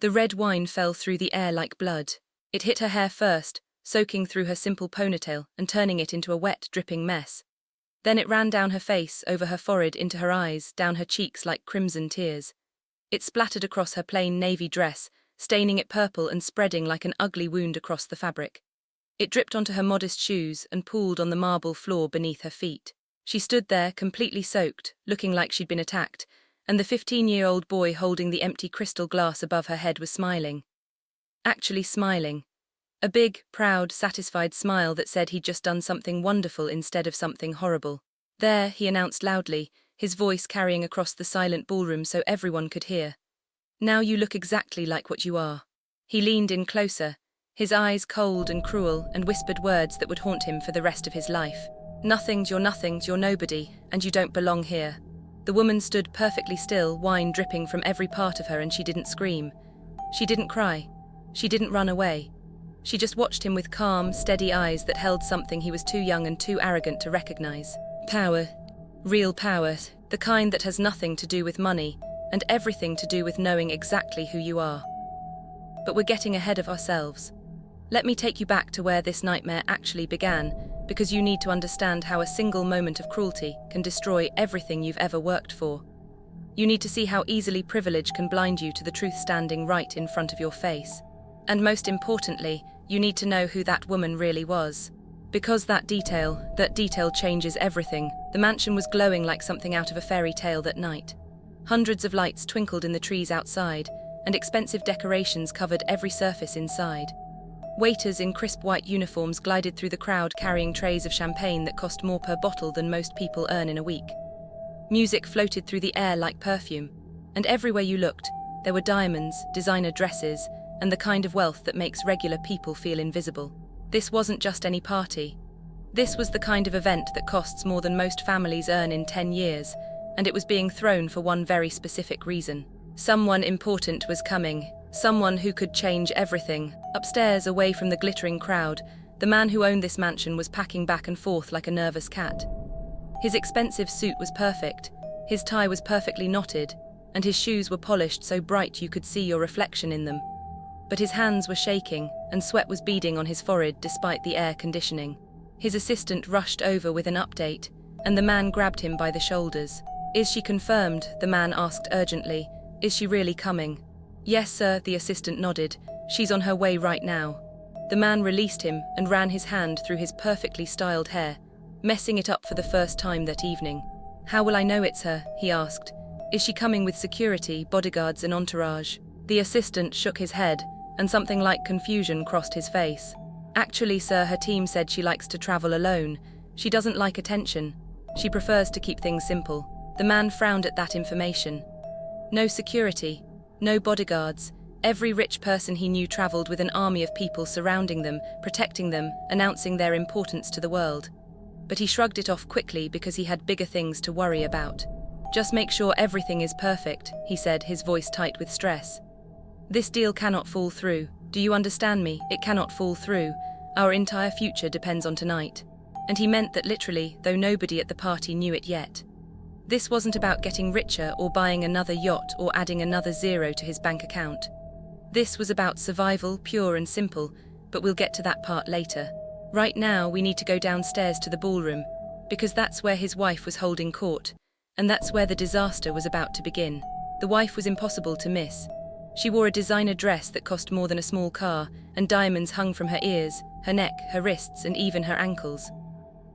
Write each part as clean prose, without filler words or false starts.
The red wine fell through the air like blood. It hit her hair first, soaking through her simple ponytail and turning it into a wet, dripping mess. Then it ran down her face, over her forehead, into her eyes, down her cheeks like crimson tears. It splattered across her plain navy dress, staining it purple and spreading like an ugly wound across the fabric. It dripped onto her modest shoes and pooled on the marble floor beneath her feet. She stood there, completely soaked, looking like she'd been attacked, and the 15-year-old boy holding the empty crystal glass above her head was smiling. Actually smiling. A big, proud, satisfied smile that said he'd just done something wonderful instead of something horrible. "There," he announced loudly, his voice carrying across the silent ballroom so everyone could hear. "Now you look exactly like what you are." He leaned in closer, his eyes cold and cruel, and whispered words that would haunt him for the rest of his life. "Nothings, you're nobody, and you don't belong here." The woman stood perfectly still, wine dripping from every part of her, and she didn't scream. She didn't cry. She didn't run away. She just watched him with calm, steady eyes that held something he was too young and too arrogant to recognize. Power. Real power. The kind that has nothing to do with money, and everything to do with knowing exactly who you are. But we're getting ahead of ourselves. Let me take you back to where this nightmare actually began, because you need to understand how a single moment of cruelty can destroy everything you've ever worked for. You need to see how easily privilege can blind you to the truth standing right in front of your face. And most importantly, you need to know who that woman really was. Because that detail changes everything. The mansion was glowing like something out of a fairy tale that night. Hundreds of lights twinkled in the trees outside, and expensive decorations covered every surface inside. Waiters in crisp white uniforms glided through the crowd carrying trays of champagne that cost more per bottle than most people earn in a week. Music floated through the air like perfume, and everywhere you looked, there were diamonds, designer dresses, and the kind of wealth that makes regular people feel invisible. This wasn't just any party. This was the kind of event that costs more than most families earn in 10 years, and it was being thrown for one very specific reason. Someone important was coming, someone who could change everything. Upstairs, away from the glittering crowd, the man who owned this mansion was packing back and forth like a nervous cat. His expensive suit was perfect, his tie was perfectly knotted, and his shoes were polished so bright you could see your reflection in them. But his hands were shaking, and sweat was beading on his forehead despite the air conditioning. His assistant rushed over with an update, and the man grabbed him by the shoulders. "Is she confirmed?" the man asked urgently. "Is she really coming?" "Yes, sir," the assistant nodded. "She's on her way right now." The man released him and ran his hand through his perfectly styled hair, messing it up for the first time that evening. "How will I know it's her?" he asked. "Is she coming with security, bodyguards and entourage?" The assistant shook his head, and something like confusion crossed his face. "Actually, sir, her team said she likes to travel alone. She doesn't like attention. She prefers to keep things simple." The man frowned at that information. No security, no bodyguards. Every rich person he knew traveled with an army of people surrounding them, protecting them, announcing their importance to the world. But he shrugged it off quickly because he had bigger things to worry about. "Just make sure everything is perfect," he said, his voice tight with stress. "This deal cannot fall through. Do you understand me? It cannot fall through. Our entire future depends on tonight." And he meant that literally, though nobody at the party knew it yet. This wasn't about getting richer or buying another yacht or adding another zero to his bank account. This was about survival, pure and simple, but we'll get to that part later. Right now, we need to go downstairs to the ballroom, because that's where his wife was holding court, and that's where the disaster was about to begin. The wife was impossible to miss. She wore a designer dress that cost more than a small car, and diamonds hung from her ears, her neck, her wrists, and even her ankles.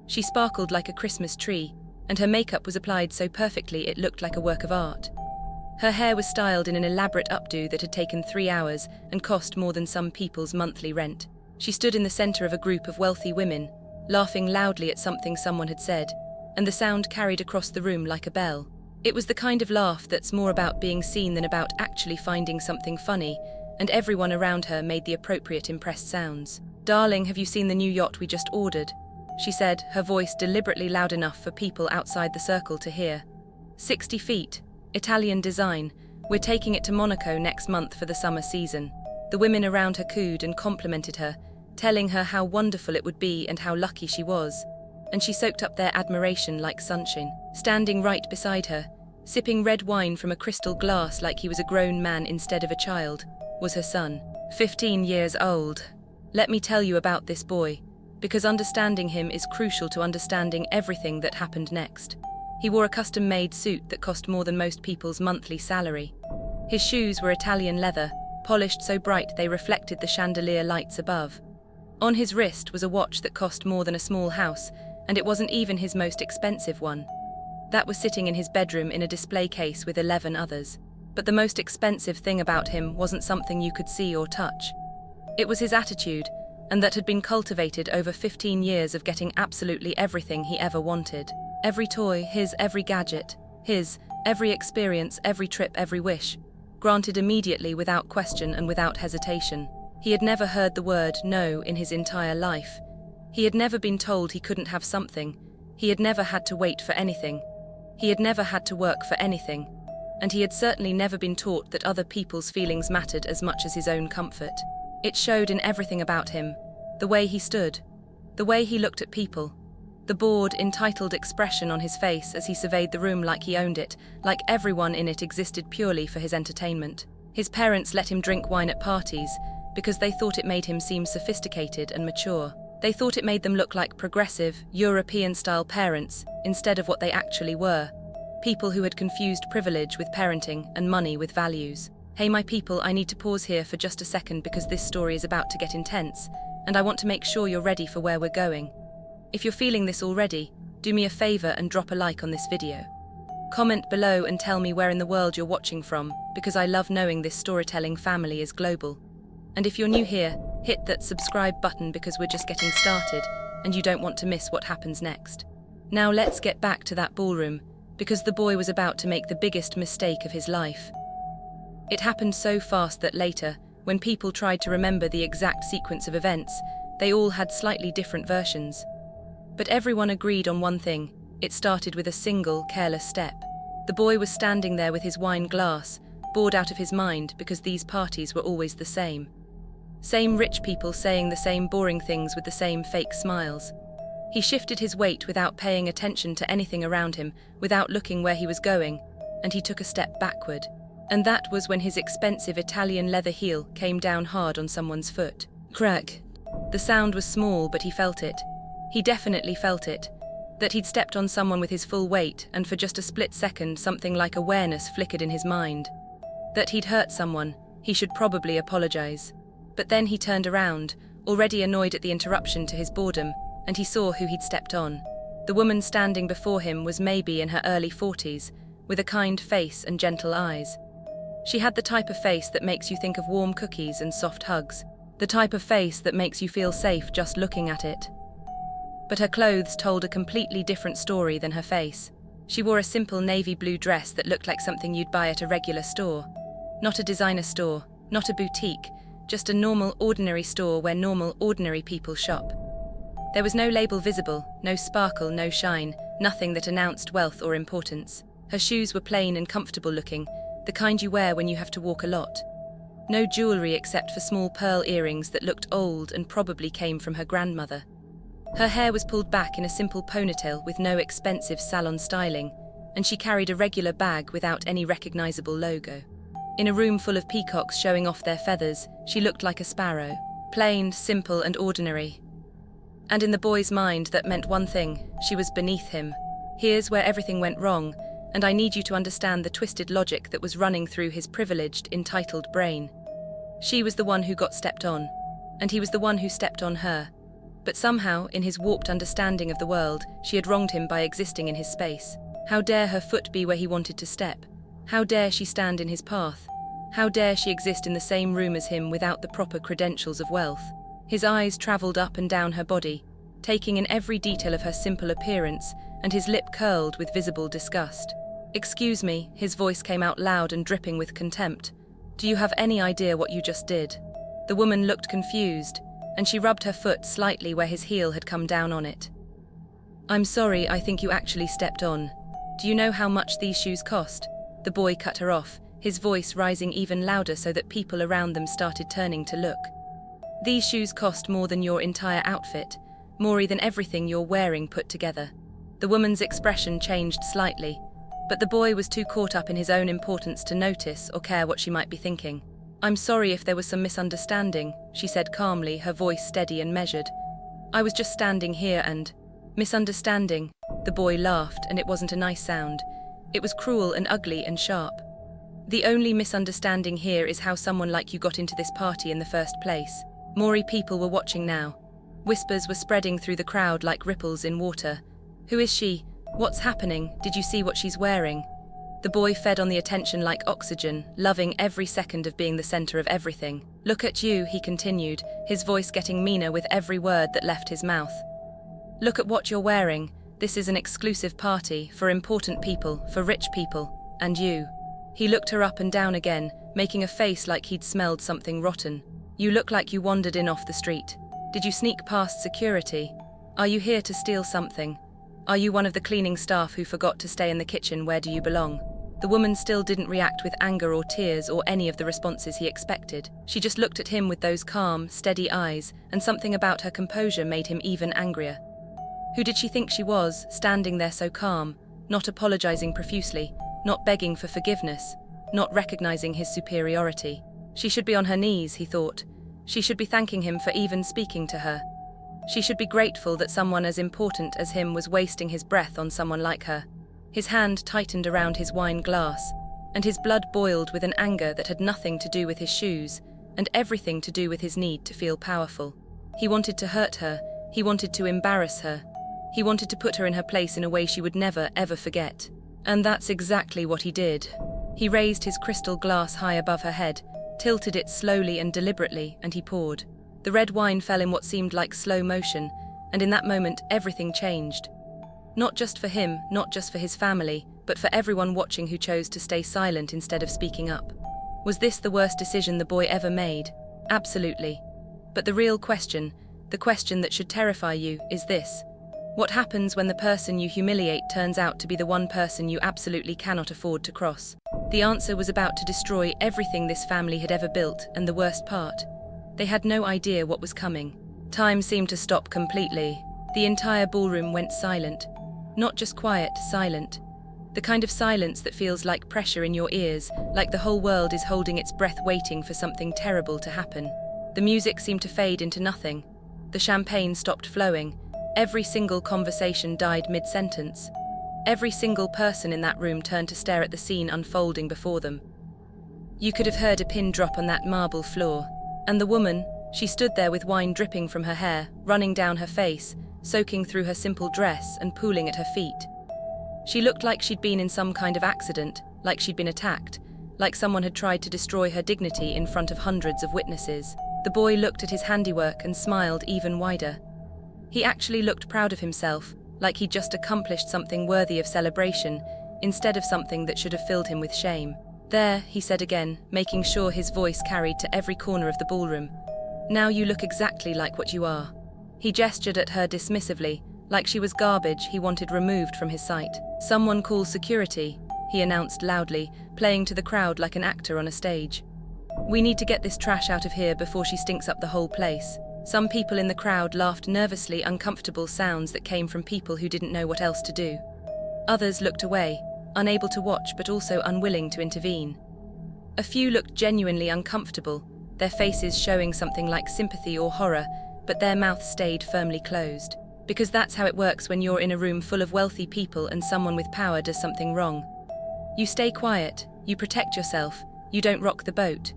She sparkled like a Christmas tree, and her makeup was applied so perfectly it looked like a work of art. Her hair was styled in an elaborate updo that had taken 3 hours and cost more than some people's monthly rent. She stood in the center of a group of wealthy women, laughing loudly at something someone had said, and the sound carried across the room like a bell. It was the kind of laugh that's more about being seen than about actually finding something funny, and everyone around her made the appropriate impressed sounds. "Darling, have you seen the new yacht we just ordered?" she said, her voice deliberately loud enough for people outside the circle to hear. 60 feet, Italian design. We're taking it to Monaco next month for the summer season." The women around her cooed and complimented her, telling her how wonderful it would be and how lucky she was. And she soaked up their admiration like sunshine. Standing right beside her, sipping red wine from a crystal glass like he was a grown man instead of a child, was her son, 15 years old. Let me tell you about this boy, because understanding him is crucial to understanding everything that happened next. He wore a custom-made suit that cost more than most people's monthly salary. His shoes were Italian leather, polished so bright they reflected the chandelier lights above. On his wrist was a watch that cost more than a small house, and it wasn't even his most expensive one. That was sitting in his bedroom in a display case with 11 others. But the most expensive thing about him wasn't something you could see or touch. It was his attitude, and that had been cultivated over 15 years of getting absolutely everything he ever wanted. Every toy, his every gadget, his every experience, every trip, every wish, granted immediately without question and without hesitation. He had never heard the word no in his entire life. He had never been told he couldn't have something. He had never had to wait for anything. He had never had to work for anything. And he had certainly never been taught that other people's feelings mattered as much as his own comfort. It showed in everything about him, the way he stood, the way he looked at people, the bored, entitled expression on his face as he surveyed the room like he owned it, like everyone in it existed purely for his entertainment. His parents let him drink wine at parties because they thought it made him seem sophisticated and mature. They thought it made them look like progressive, European-style parents instead of what they actually were. People who had confused privilege with parenting and money with values. Hey my people, I need to pause here for just a second because this story is about to get intense, and I want to make sure you're ready for where we're going. If you're feeling this already, do me a favor and drop a like on this video. Comment below and tell me where in the world you're watching from, because I love knowing this storytelling family is global. And if you're new here, hit that subscribe button because we're just getting started, and you don't want to miss what happens next. Now let's get back to that ballroom, because the boy was about to make the biggest mistake of his life. It happened so fast that later, when people tried to remember the exact sequence of events, they all had slightly different versions. But everyone agreed on one thing: it started with a single, careless step. The boy was standing there with his wine glass, bored out of his mind because these parties were always the same. Same rich people saying the same boring things with the same fake smiles. He shifted his weight without paying attention to anything around him, without looking where he was going, and he took a step backward. And that was when his expensive Italian leather heel came down hard on someone's foot. Crack. The sound was small, but he felt it. He definitely felt it. That he'd stepped on someone with his full weight, and for just a split second something like awareness flickered in his mind. That he'd hurt someone, he should probably apologize. But then he turned around, already annoyed at the interruption to his boredom, and he saw who he'd stepped on. The woman standing before him was maybe in her early 40s, with a kind face and gentle eyes. She had the type of face that makes you think of warm cookies and soft hugs, the type of face that makes you feel safe just looking at it. But her clothes told a completely different story than her face. She wore a simple navy blue dress that looked like something you'd buy at a regular store. Not a designer store, not a boutique, just a normal, ordinary store where normal, ordinary people shop. There was no label visible, no sparkle, no shine, nothing that announced wealth or importance. Her shoes were plain and comfortable looking, the kind you wear when you have to walk a lot. No jewelry except for small pearl earrings that looked old and probably came from her grandmother. Her hair was pulled back in a simple ponytail with no expensive salon styling, and she carried a regular bag without any recognizable logo. In a room full of peacocks showing off their feathers, she looked like a sparrow. Plain, simple, and ordinary. And in the boy's mind that meant one thing: she was beneath him. Here's where everything went wrong, and I need you to understand the twisted logic that was running through his privileged, entitled brain. She was the one who got stepped on, and he was the one who stepped on her. But somehow, in his warped understanding of the world, she had wronged him by existing in his space. How dare her foot be where he wanted to step? How dare she stand in his path? How dare she exist in the same room as him without the proper credentials of wealth? His eyes travelled up and down her body, taking in every detail of her simple appearance, and his lip curled with visible disgust. "Excuse me," his voice came out loud and dripping with contempt. "Do you have any idea what you just did?" The woman looked confused, and she rubbed her foot slightly where his heel had come down on it. "I'm sorry, I think you actually stepped on. Do you know how much these shoes cost?" The boy cut her off, his voice rising even louder so that people around them started turning to look. "These shoes cost more than your entire outfit, more than everything you're wearing put together." The woman's expression changed slightly, but the boy was too caught up in his own importance to notice or care what she might be thinking. "I'm sorry if there was some misunderstanding," she said calmly, her voice steady and measured. "I was just standing here and—" "Misunderstanding?" The boy laughed, and it wasn't a nice sound. It was cruel and ugly and sharp. "The only misunderstanding here is how someone like you got into this party in the first place." More people were watching now. Whispers were spreading through the crowd like ripples in water. "Who is she? What's happening? Did you see what she's wearing?" The boy fed on the attention like oxygen, loving every second of being the center of everything. "Look at you," he continued, his voice getting meaner with every word that left his mouth. "Look at what you're wearing. This is an exclusive party, for important people, for rich people, and you." He looked her up and down again, making a face like he'd smelled something rotten. "You look like you wandered in off the street. Did you sneak past security? Are you here to steal something? Are you one of the cleaning staff who forgot to stay in the kitchen? Where do you belong?" The woman still didn't react with anger or tears or any of the responses he expected. She just looked at him with those calm, steady eyes, and something about her composure made him even angrier. Who did she think she was, standing there so calm, not apologizing profusely, not begging for forgiveness, not recognizing his superiority? She should be on her knees, he thought. She should be thanking him for even speaking to her. She should be grateful that someone as important as him was wasting his breath on someone like her. His hand tightened around his wine glass, and his blood boiled with an anger that had nothing to do with his shoes, and everything to do with his need to feel powerful. He wanted to hurt her, he wanted to embarrass her, he wanted to put her in her place in a way she would never, ever forget. And that's exactly what he did. He raised his crystal glass high above her head, tilted it slowly and deliberately, and he poured. The red wine fell in what seemed like slow motion, and in that moment everything changed. Not just for him, not just for his family, but for everyone watching who chose to stay silent instead of speaking up. Was this the worst decision the boy ever made? Absolutely. But the real question, the question that should terrify you, is this. What happens when the person you humiliate turns out to be the one person you absolutely cannot afford to cross? The answer was about to destroy everything this family had ever built, and the worst part, they had no idea what was coming. Time seemed to stop completely. The entire ballroom went silent. Not just quiet, silent. The kind of silence that feels like pressure in your ears, like the whole world is holding its breath waiting for something terrible to happen. The music seemed to fade into nothing. The champagne stopped flowing. Every single conversation died mid-sentence. Every single person in that room turned to stare at the scene unfolding before them. You could have heard a pin drop on that marble floor. And the woman, she stood there with wine dripping from her hair, running down her face, soaking through her simple dress and pooling at her feet. She looked like she'd been in some kind of accident, like she'd been attacked, like someone had tried to destroy her dignity in front of hundreds of witnesses. The boy looked at his handiwork and smiled even wider. He actually looked proud of himself, like he'd just accomplished something worthy of celebration, instead of something that should have filled him with shame. "There," he said again, making sure his voice carried to every corner of the ballroom. "Now you look exactly like what you are." He gestured at her dismissively, like she was garbage he wanted removed from his sight. "Someone call security," he announced loudly, playing to the crowd like an actor on a stage. "We need to get this trash out of here before she stinks up the whole place." Some people in the crowd laughed nervously, uncomfortable sounds that came from people who didn't know what else to do. Others looked away, unable to watch but also unwilling to intervene. A few looked genuinely uncomfortable, their faces showing something like sympathy or horror, but their mouths stayed firmly closed. Because that's how it works when you're in a room full of wealthy people and someone with power does something wrong. You stay quiet, you protect yourself, you don't rock the boat.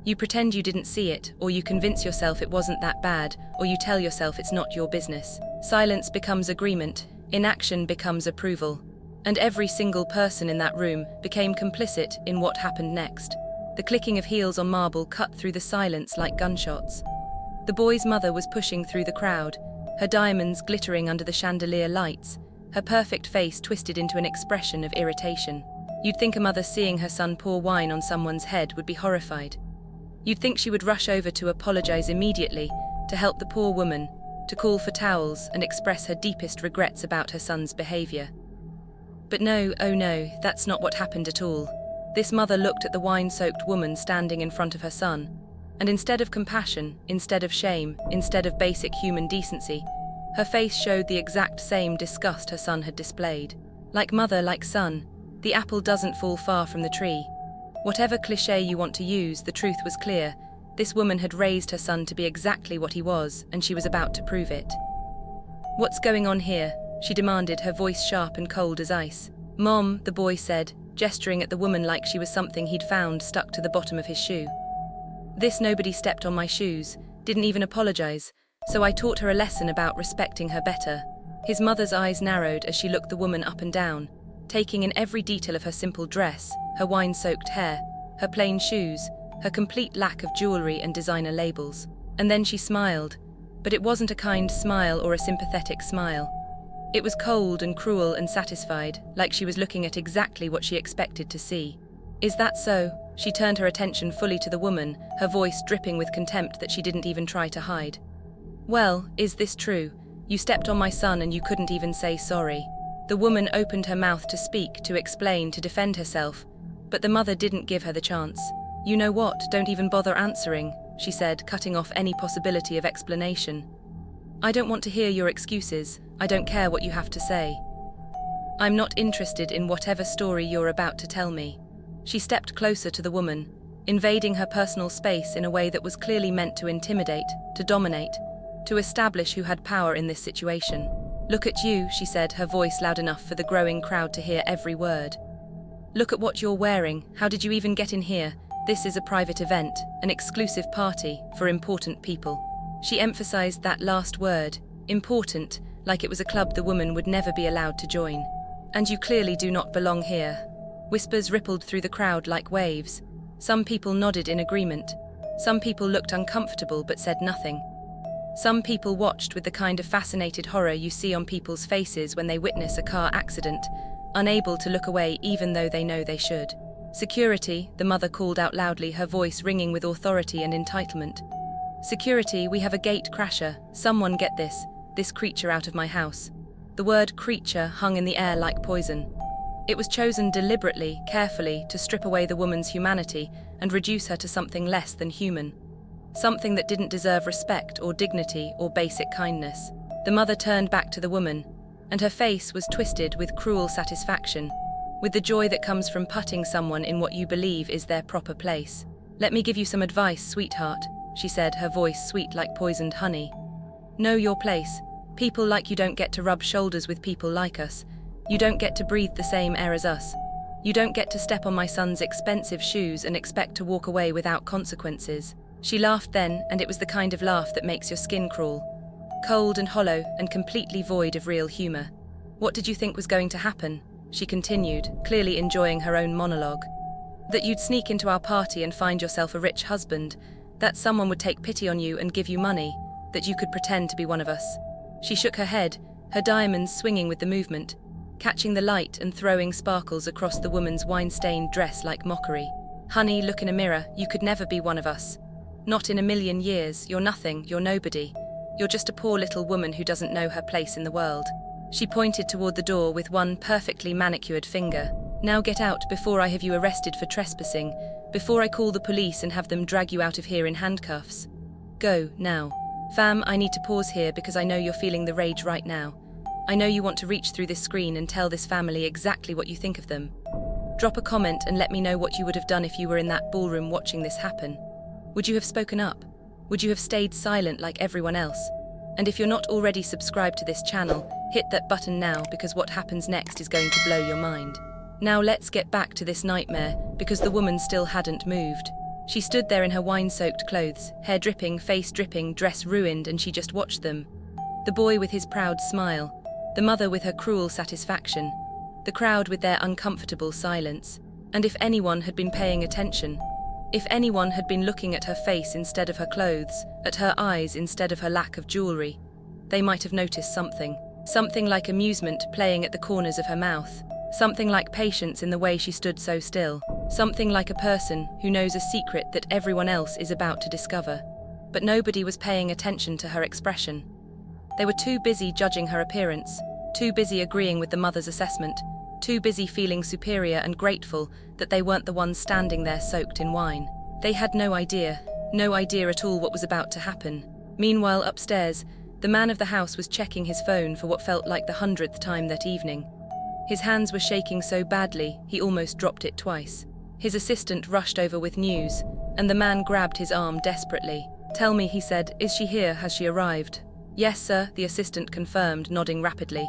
You pretend you didn't see it, or you convince yourself it wasn't that bad, or you tell yourself it's not your business. Silence becomes agreement, inaction becomes approval. And every single person in that room became complicit in what happened next. The clicking of heels on marble cut through the silence like gunshots. The boy's mother was pushing through the crowd, her diamonds glittering under the chandelier lights, her perfect face twisted into an expression of irritation. You'd think a mother seeing her son pour wine on someone's head would be horrified. You'd think she would rush over to apologize immediately, to help the poor woman, to call for towels and express her deepest regrets about her son's behavior. But no, oh no, that's not what happened at all. This mother looked at the wine-soaked woman standing in front of her son, and instead of compassion, instead of shame, instead of basic human decency, her face showed the exact same disgust her son had displayed. Like mother, like son, the apple doesn't fall far from the tree. Whatever cliché you want to use, the truth was clear. This woman had raised her son to be exactly what he was, and she was about to prove it. "What's going on here?" she demanded, her voice sharp and cold as ice. "Mom," the boy said, gesturing at the woman like she was something he'd found stuck to the bottom of his shoe. Nobody stepped on my shoes, didn't even apologize, so I taught her a lesson about respecting her better." His mother's eyes narrowed as she looked the woman up and down, taking in every detail of her simple dress, her wine-soaked hair, her plain shoes, her complete lack of jewelry and designer labels. And then she smiled, but it wasn't a kind smile or a sympathetic smile. It was cold and cruel and satisfied, like she was looking at exactly what she expected to see. "Is that so?" She turned her attention fully to the woman, her voice dripping with contempt that she didn't even try to hide. "Well, is this true? You stepped on my son and you couldn't even say sorry." The woman opened her mouth to speak, to explain, to defend herself, but the mother didn't give her the chance. "You know what, don't even bother answering," she said, cutting off any possibility of explanation. "I don't want to hear your excuses. I don't care what you have to say. I'm not interested in whatever story you're about to tell me." She stepped closer to the woman, invading her personal space in a way that was clearly meant to intimidate, to dominate, to establish who had power in this situation. "Look at you," she said, her voice loud enough for the growing crowd to hear every word. "Look at what you're wearing. How did you even get in here? This is a private event, an exclusive party for important people." She emphasized that last word, important, like it was a club the woman would never be allowed to join. "And you clearly do not belong here." Whispers rippled through the crowd like waves. Some people nodded in agreement. Some people looked uncomfortable but said nothing. Some people watched with the kind of fascinated horror you see on people's faces when they witness a car accident, unable to look away even though they know they should. "Security," the mother called out loudly, her voice ringing with authority and entitlement. "Security, we have a gate crasher. Someone get this creature out of my house." The word creature hung in the air like poison. It was chosen deliberately, carefully, to strip away the woman's humanity and reduce her to something less than human. Something that didn't deserve respect or dignity or basic kindness. The mother turned back to the woman, and her face was twisted with cruel satisfaction, with the joy that comes from putting someone in what you believe is their proper place. "Let me give you some advice, sweetheart," she said, her voice sweet like poisoned honey. "Know your place. People like you don't get to rub shoulders with people like us. You don't get to breathe the same air as us. You don't get to step on my son's expensive shoes and expect to walk away without consequences." She laughed then, and it was the kind of laugh that makes your skin crawl. Cold and hollow and completely void of real humor. "What did you think was going to happen?" she continued, clearly enjoying her own monologue. "That you'd sneak into our party and find yourself a rich husband, that someone would take pity on you and give you money, that you could pretend to be one of us." She shook her head, her diamonds swinging with the movement, catching the light and throwing sparkles across the woman's wine-stained dress like mockery. "Honey, look in a mirror. You could never be one of us. Not in a million years. You're nothing, you're nobody. You're just a poor little woman who doesn't know her place in the world." She pointed toward the door with one perfectly manicured finger. "Now get out before I have you arrested for trespassing, before I call the police and have them drag you out of here in handcuffs. Go, now." "Fam, I need to pause here because I know you're feeling the rage right now. I know you want to reach through this screen and tell this family exactly what you think of them. Drop a comment and let me know what you would have done if you were in that ballroom watching this happen. Would you have spoken up? Would you have stayed silent like everyone else? And if you're not already subscribed to this channel, hit that button now because what happens next is going to blow your mind." Now let's get back to this nightmare, because the woman still hadn't moved. She stood there in her wine-soaked clothes, hair dripping, face dripping, dress ruined, and she just watched them. The boy with his proud smile, the mother with her cruel satisfaction, the crowd with their uncomfortable silence. And if anyone had been paying attention, if anyone had been looking at her face instead of her clothes, at her eyes instead of her lack of jewelry, they might have noticed something. Something like amusement playing at the corners of her mouth. Something like patience in the way she stood so still. Something like a person who knows a secret that everyone else is about to discover. But nobody was paying attention to her expression. They were too busy judging her appearance, too busy agreeing with the mother's assessment, too busy feeling superior and grateful that they weren't the ones standing there soaked in wine. They had no idea at all what was about to happen. Meanwhile, upstairs, the man of the house was checking his phone for what felt like the 100th time that evening. His hands were shaking so badly, he almost dropped it twice. His assistant rushed over with news, and the man grabbed his arm desperately. "Tell me," he said, "is she here? Has she arrived?" "Yes, sir," the assistant confirmed, nodding rapidly.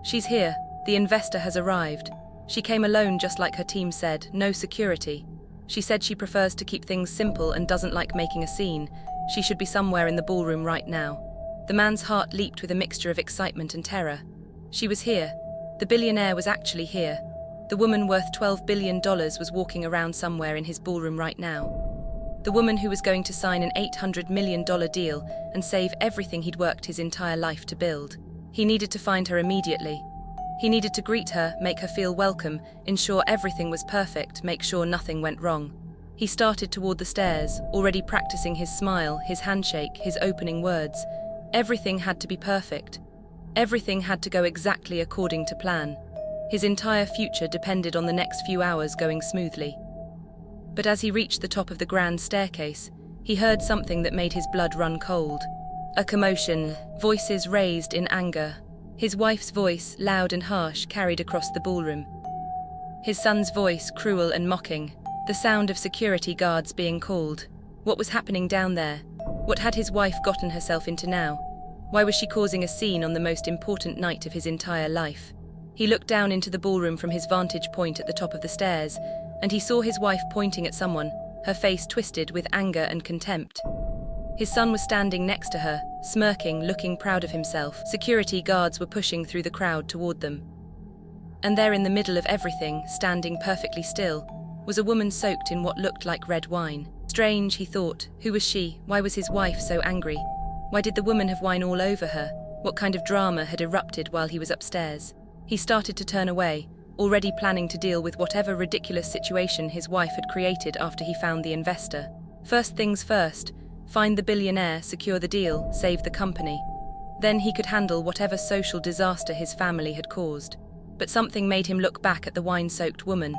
"She's here. The investor has arrived. She came alone just like her team said, no security. She said she prefers to keep things simple and doesn't like making a scene. She should be somewhere in the ballroom right now." The man's heart leaped with a mixture of excitement and terror. She was here. The billionaire was actually here. The woman worth $12 billion was walking around somewhere in his ballroom right now. The woman who was going to sign an $800 million deal and save everything he'd worked his entire life to build. He needed to find her immediately. He needed to greet her, make her feel welcome, ensure everything was perfect, make sure nothing went wrong. He started toward the stairs, already practicing his smile, his handshake, his opening words. Everything had to be perfect. Everything had to go exactly according to plan. His entire future depended on the next few hours going smoothly. But as he reached the top of the grand staircase, he heard something that made his blood run cold. A commotion, voices raised in anger. His wife's voice, loud and harsh, carried across the ballroom. His son's voice, cruel and mocking. The sound of security guards being called. What was happening down there? What had his wife gotten herself into now? Why was she causing a scene on the most important night of his entire life? He looked down into the ballroom from his vantage point at the top of the stairs, and he saw his wife pointing at someone, her face twisted with anger and contempt. His son was standing next to her, smirking, looking proud of himself. Security guards were pushing through the crowd toward them. And there in the middle of everything, standing perfectly still, was a woman soaked in what looked like red wine. Strange, he thought. Who was she? Why was his wife so angry? Why did the woman have wine all over her? What kind of drama had erupted while he was upstairs? He started to turn away, already planning to deal with whatever ridiculous situation his wife had created after he found the investor. First things first, find the billionaire, secure the deal, save the company. Then he could handle whatever social disaster his family had caused. But something made him look back at the wine-soaked woman.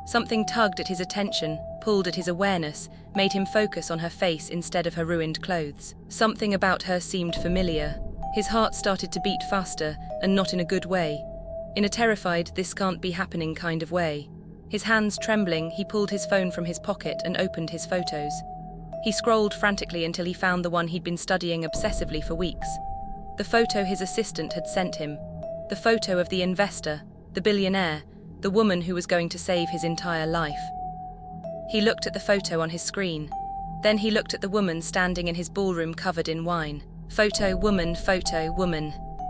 Something tugged at his attention, pulled at his awareness, made him focus on her face instead of her ruined clothes. Something about her seemed familiar. His heart started to beat faster, and not in a good way. In a terrified, this can't be happening kind of way. His hands trembling, he pulled his phone from his pocket and opened his photos. He scrolled frantically until he found the one he'd been studying obsessively for weeks. The photo his assistant had sent him. The photo of the investor, the billionaire, the woman who was going to save his entire life. He looked at the photo on his screen. Then he looked at the woman standing in his ballroom covered in wine. Photo woman.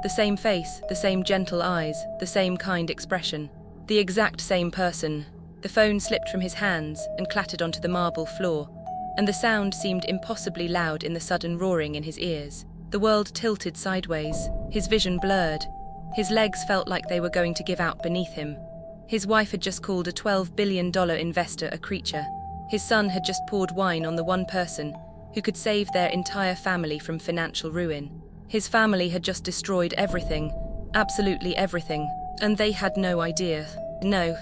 The same face, the same gentle eyes, the same kind expression. The exact same person. The phone slipped from his hands and clattered onto the marble floor, and the sound seemed impossibly loud in the sudden roaring in his ears. The world tilted sideways, his vision blurred. His legs felt like they were going to give out beneath him. His wife had just called a $12 billion investor a creature. His son had just poured wine on the one person who could save their entire family from financial ruin. His family had just destroyed everything, absolutely everything, and they had no idea. No.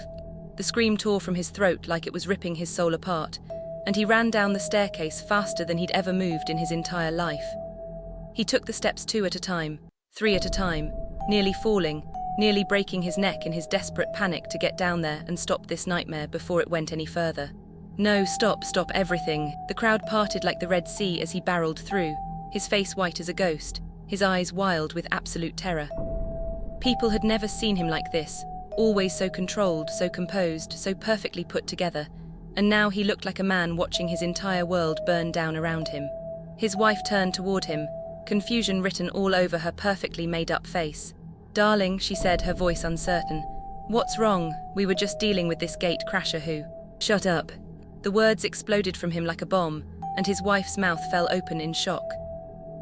The scream tore from his throat like it was ripping his soul apart, and he ran down the staircase faster than he'd ever moved in his entire life. He took the steps 2 at a time, 3 at a time, nearly falling, nearly breaking his neck in his desperate panic to get down there and stop this nightmare before it went any further. No, stop everything. The crowd parted like the Red Sea as he barreled through, his face white as a ghost, his eyes wild with absolute terror. People had never seen him like this, always so controlled, so composed, so perfectly put together, and now he looked like a man watching his entire world burn down around him. His wife turned toward him, confusion written all over her perfectly made-up face. "Darling," she said, her voice uncertain. "What's wrong? We were just dealing with this gate crasher who—" "Shut up." The words exploded from him like a bomb, and his wife's mouth fell open in shock.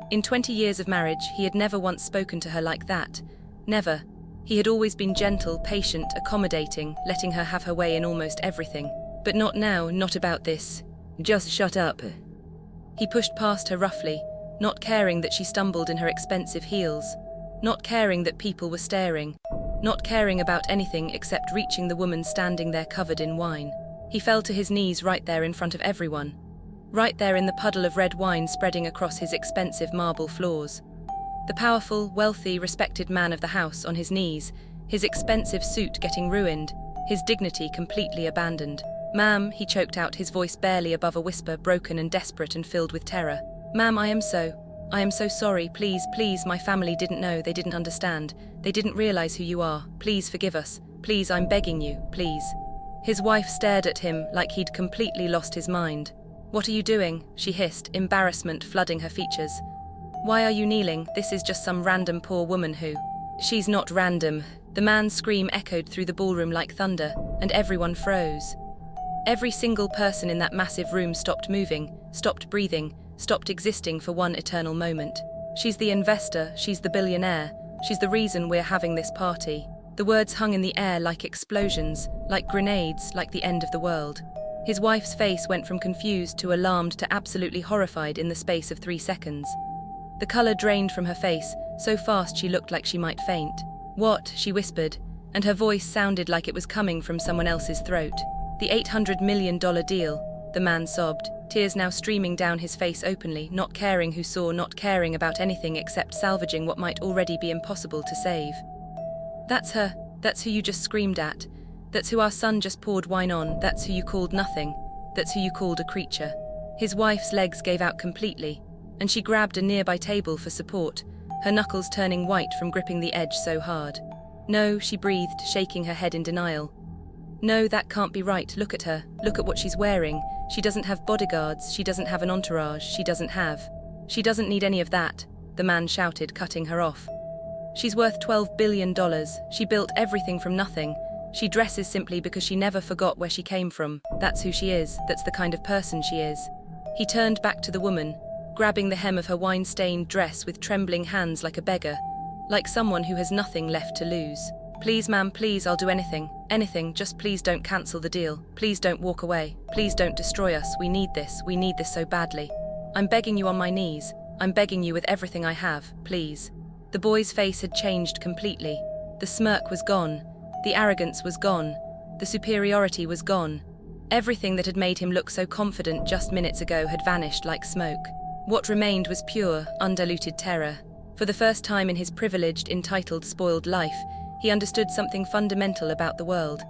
In 20 years of marriage, he had never once spoken to her like that. Never. He had always been gentle, patient, accommodating, letting her have her way in almost everything. But not now, not about this. "Just shut up." He pushed past her roughly, not caring that she stumbled in her expensive heels, not caring that people were staring, not caring about anything except reaching the woman standing there covered in wine. He fell to his knees right there in front of everyone. Right there in the puddle of red wine spreading across his expensive marble floors. The powerful, wealthy, respected man of the house on his knees, his expensive suit getting ruined, his dignity completely abandoned. "Ma'am," he choked out, his voice barely above a whisper, broken and desperate and filled with terror. "Ma'am, I am so sorry. Please, please, my family didn't know, they didn't understand. They didn't realize who you are. Please forgive us. Please, I'm begging you, please." His wife stared at him like he'd completely lost his mind. "What are you doing?" she hissed, embarrassment flooding her features. "Why are you kneeling? This is just some random poor woman who—" "She's not random." The man's scream echoed through the ballroom like thunder, and everyone froze. Every single person in that massive room stopped moving, stopped breathing, stopped existing for one eternal moment. "She's the investor, she's the billionaire, she's the reason we're having this party." The words hung in the air like explosions, like grenades, like the end of the world. His wife's face went from confused to alarmed to absolutely horrified in the space of 3 seconds. The color drained from her face, so fast she looked like she might faint. "What?" she whispered, and her voice sounded like it was coming from someone else's throat. "The $800 million deal," the man sobbed, tears now streaming down his face openly, not caring who saw, not caring about anything except salvaging what might already be impossible to save. "That's her. That's who you just screamed at. That's who our son just poured wine on. That's who you called nothing. That's who you called a creature." His wife's legs gave out completely, and she grabbed a nearby table for support, her knuckles turning white from gripping the edge so hard. "No," she breathed, shaking her head in denial. "No, that can't be right. Look at her. Look at what she's wearing. She doesn't have bodyguards. She doesn't have an entourage. She doesn't need any of that," the man shouted, cutting her off. "She's worth $12 billion. She built everything from nothing. She dresses simply because she never forgot where she came from. That's who she is. That's the kind of person she is." He turned back to the woman, grabbing the hem of her wine-stained dress with trembling hands like a beggar, like someone who has nothing left to lose. "Please, ma'am, please, I'll do anything. Anything, just please don't cancel the deal. Please don't walk away. Please don't destroy us. We need this so badly. I'm begging you on my knees. I'm begging you with everything I have, please." The boy's face had changed completely. The smirk was gone. The arrogance was gone. The superiority was gone. Everything that had made him look so confident just minutes ago had vanished like smoke. What remained was pure, undiluted terror. For the first time in his privileged, entitled, spoiled life, he understood something fundamental about the world.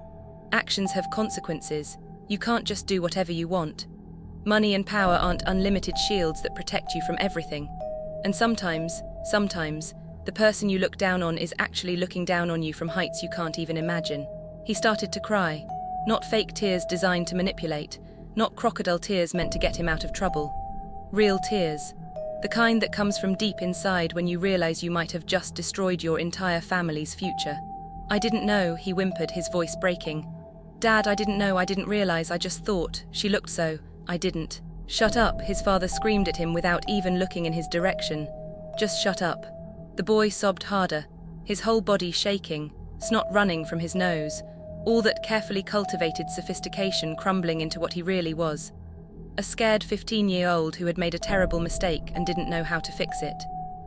Actions have consequences. You can't just do whatever you want. Money and power aren't unlimited shields that protect you from everything. And sometimes, the person you look down on is actually looking down on you from heights you can't even imagine. He started to cry. Not fake tears designed to manipulate, not crocodile tears meant to get him out of trouble. Real tears. The kind that comes from deep inside when you realize you might have just destroyed your entire family's future. "I didn't know," he whimpered, his voice breaking. "Dad, I didn't know, I didn't realize, I just thought. She looked so. I didn't." "Shut up," his father screamed at him without even looking in his direction. "Just shut up." The boy sobbed harder, his whole body shaking, snot running from his nose, all that carefully cultivated sophistication crumbling into what he really was. A scared 15-year-old who had made a terrible mistake and didn't know how to fix it.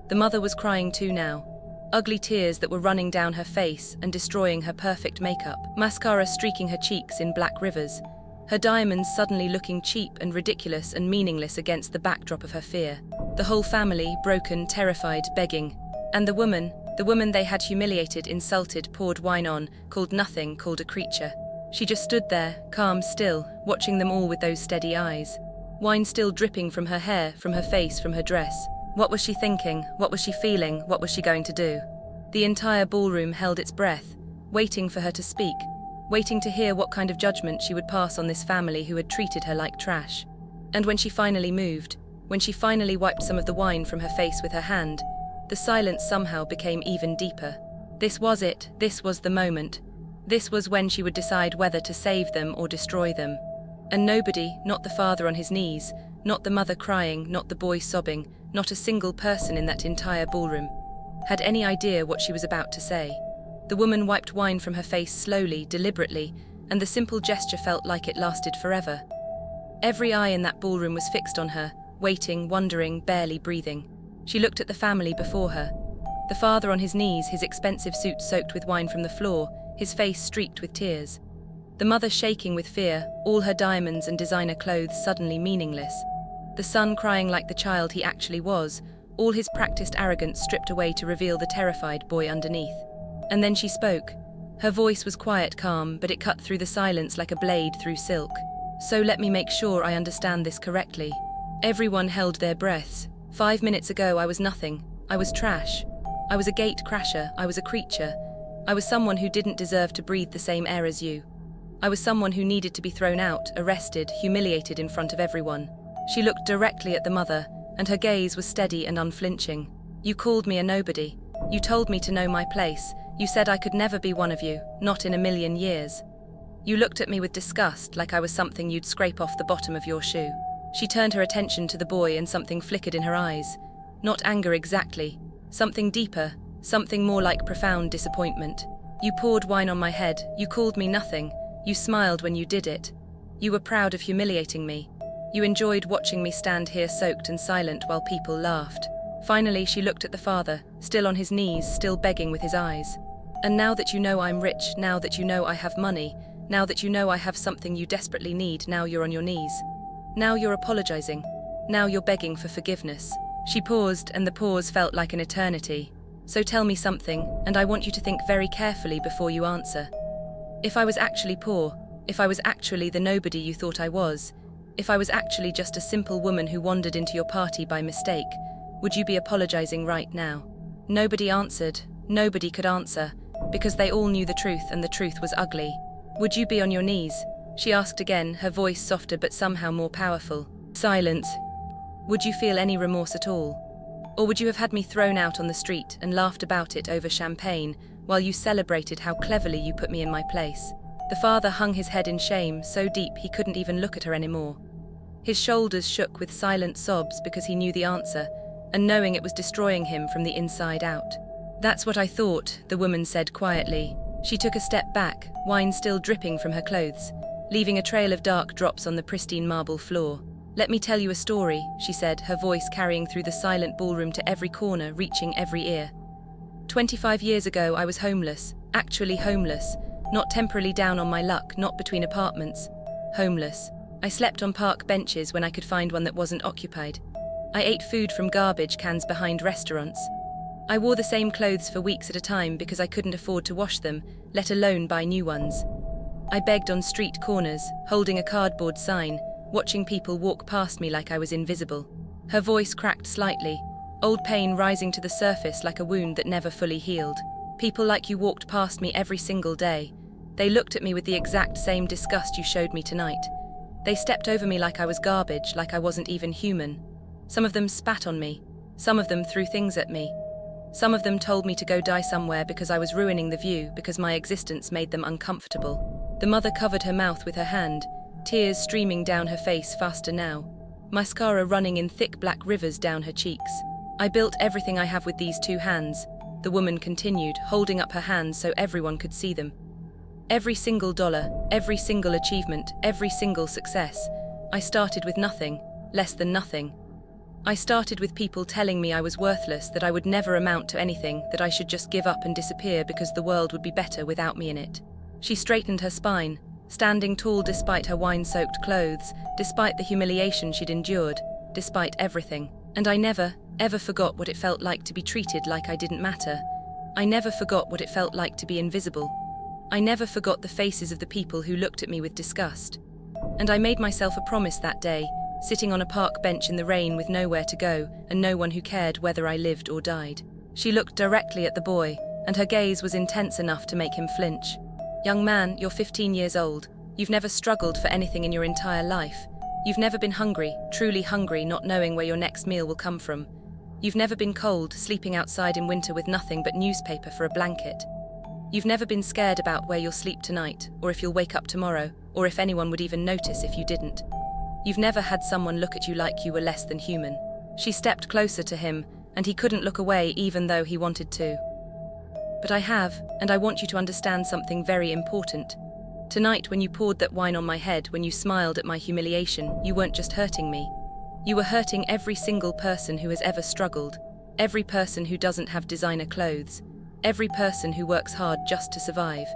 The mother was crying too now. Ugly tears that were running down her face and destroying her perfect makeup, mascara streaking her cheeks in black rivers, her diamonds suddenly looking cheap and ridiculous and meaningless against the backdrop of her fear. The whole family, broken, terrified, begging. And the woman they had humiliated, insulted, poured wine on, called nothing, called a creature. She just stood there, calm, still, watching them all with those steady eyes. Wine still dripping from her hair, from her face, from her dress. What was she thinking? What was she feeling? What was she going to do? The entire ballroom held its breath, waiting for her to speak, waiting to hear what kind of judgment she would pass on this family who had treated her like trash. And when she finally moved, when she finally wiped some of the wine from her face with her hand, the silence somehow became even deeper. This was it. This was the moment. This was when she would decide whether to save them or destroy them. And nobody, not the father on his knees, not the mother crying, not the boy sobbing, not a single person in that entire ballroom, had any idea what she was about to say. The woman wiped wine from her face slowly, deliberately, and the simple gesture felt like it lasted forever. Every eye in that ballroom was fixed on her, waiting, wondering, barely breathing. She looked at the family before her. The father on his knees, his expensive suit soaked with wine from the floor, his face streaked with tears. The mother shaking with fear, all her diamonds and designer clothes suddenly meaningless. The son crying like the child he actually was, all his practiced arrogance stripped away to reveal the terrified boy underneath. And then she spoke. Her voice was quiet, calm, but it cut through the silence like a blade through silk. So let me make sure I understand this correctly. Everyone held their breaths. 5 minutes ago I was nothing. I was trash. I was a gate crasher. I was a creature. I was someone who didn't deserve to breathe the same air as you. I was someone who needed to be thrown out, arrested, humiliated in front of everyone. She looked directly at the mother, and her gaze was steady and unflinching. You called me a nobody. You told me to know my place. You said I could never be one of you, not in a million years. You looked at me with disgust, like I was something you'd scrape off the bottom of your shoe. She turned her attention to the boy and something flickered in her eyes. Not anger exactly. Something deeper, something more like profound disappointment. You poured wine on my head. You called me nothing. You smiled when you did it. You were proud of humiliating me. You enjoyed watching me stand here soaked and silent while people laughed. Finally, she looked at the father, still on his knees, still begging with his eyes. And now that you know I'm rich, now that you know I have money, now that you know I have something you desperately need, now you're on your knees. Now you're apologizing. Now you're begging for forgiveness. She paused, and the pause felt like an eternity. So tell me something, and I want you to think very carefully before you answer. If I was actually poor, if I was actually the nobody you thought I was, if I was actually just a simple woman who wandered into your party by mistake, would you be apologizing right now? Nobody answered. Nobody could answer, because they all knew the truth, and the truth was ugly. Would you be on your knees? She asked again, her voice softer but somehow more powerful. Silence. Would you feel any remorse at all? Or would you have had me thrown out on the street and laughed about it over champagne while you celebrated how cleverly you put me in my place? The father hung his head in shame, so deep he couldn't even look at her anymore. His shoulders shook with silent sobs because he knew the answer, and knowing it was destroying him from the inside out. That's what I thought, the woman said quietly. She took a step back, wine still dripping from her clothes, leaving a trail of dark drops on the pristine marble floor. Let me tell you a story, she said, her voice carrying through the silent ballroom to every corner, reaching every ear. 25 years ago, I was homeless, actually homeless, not temporarily down on my luck, not between apartments. Homeless. I slept on park benches when I could find one that wasn't occupied. I ate food from garbage cans behind restaurants. I wore the same clothes for weeks at a time because I couldn't afford to wash them, let alone buy new ones. I begged on street corners, holding a cardboard sign, watching people walk past me like I was invisible. Her voice cracked slightly, old pain rising to the surface like a wound that never fully healed. People like you walked past me every single day. They looked at me with the exact same disgust you showed me tonight. They stepped over me like I was garbage, like I wasn't even human. Some of them spat on me. Some of them threw things at me. Some of them told me to go die somewhere because I was ruining the view, because my existence made them uncomfortable. The mother covered her mouth with her hand, tears streaming down her face faster now, mascara running in thick black rivers down her cheeks. I built everything I have with these two hands, the woman continued, holding up her hands so everyone could see them. Every single dollar, every single achievement, every single success. I started with nothing, less than nothing. I started with people telling me I was worthless, that I would never amount to anything, that I should just give up and disappear because the world would be better without me in it. She straightened her spine, standing tall despite her wine-soaked clothes, despite the humiliation she'd endured, despite everything. And I never, ever forgot what it felt like to be treated like I didn't matter. I never forgot what it felt like to be invisible. I never forgot the faces of the people who looked at me with disgust. And I made myself a promise that day, sitting on a park bench in the rain with nowhere to go and no one who cared whether I lived or died. She looked directly at the boy, and her gaze was intense enough to make him flinch. Young man, you're 15 years old. You've never struggled for anything in your entire life. You've never been hungry, truly hungry, not knowing where your next meal will come from. You've never been cold, sleeping outside in winter with nothing but newspaper for a blanket. You've never been scared about where you'll sleep tonight, or if you'll wake up tomorrow, or if anyone would even notice if you didn't. You've never had someone look at you like you were less than human. She stepped closer to him, and he couldn't look away even though he wanted to. But I have, and I want you to understand something very important. Tonight, when you poured that wine on my head, when you smiled at my humiliation, you weren't just hurting me. You were hurting every single person who has ever struggled, every person who doesn't have designer clothes, every person who works hard just to survive,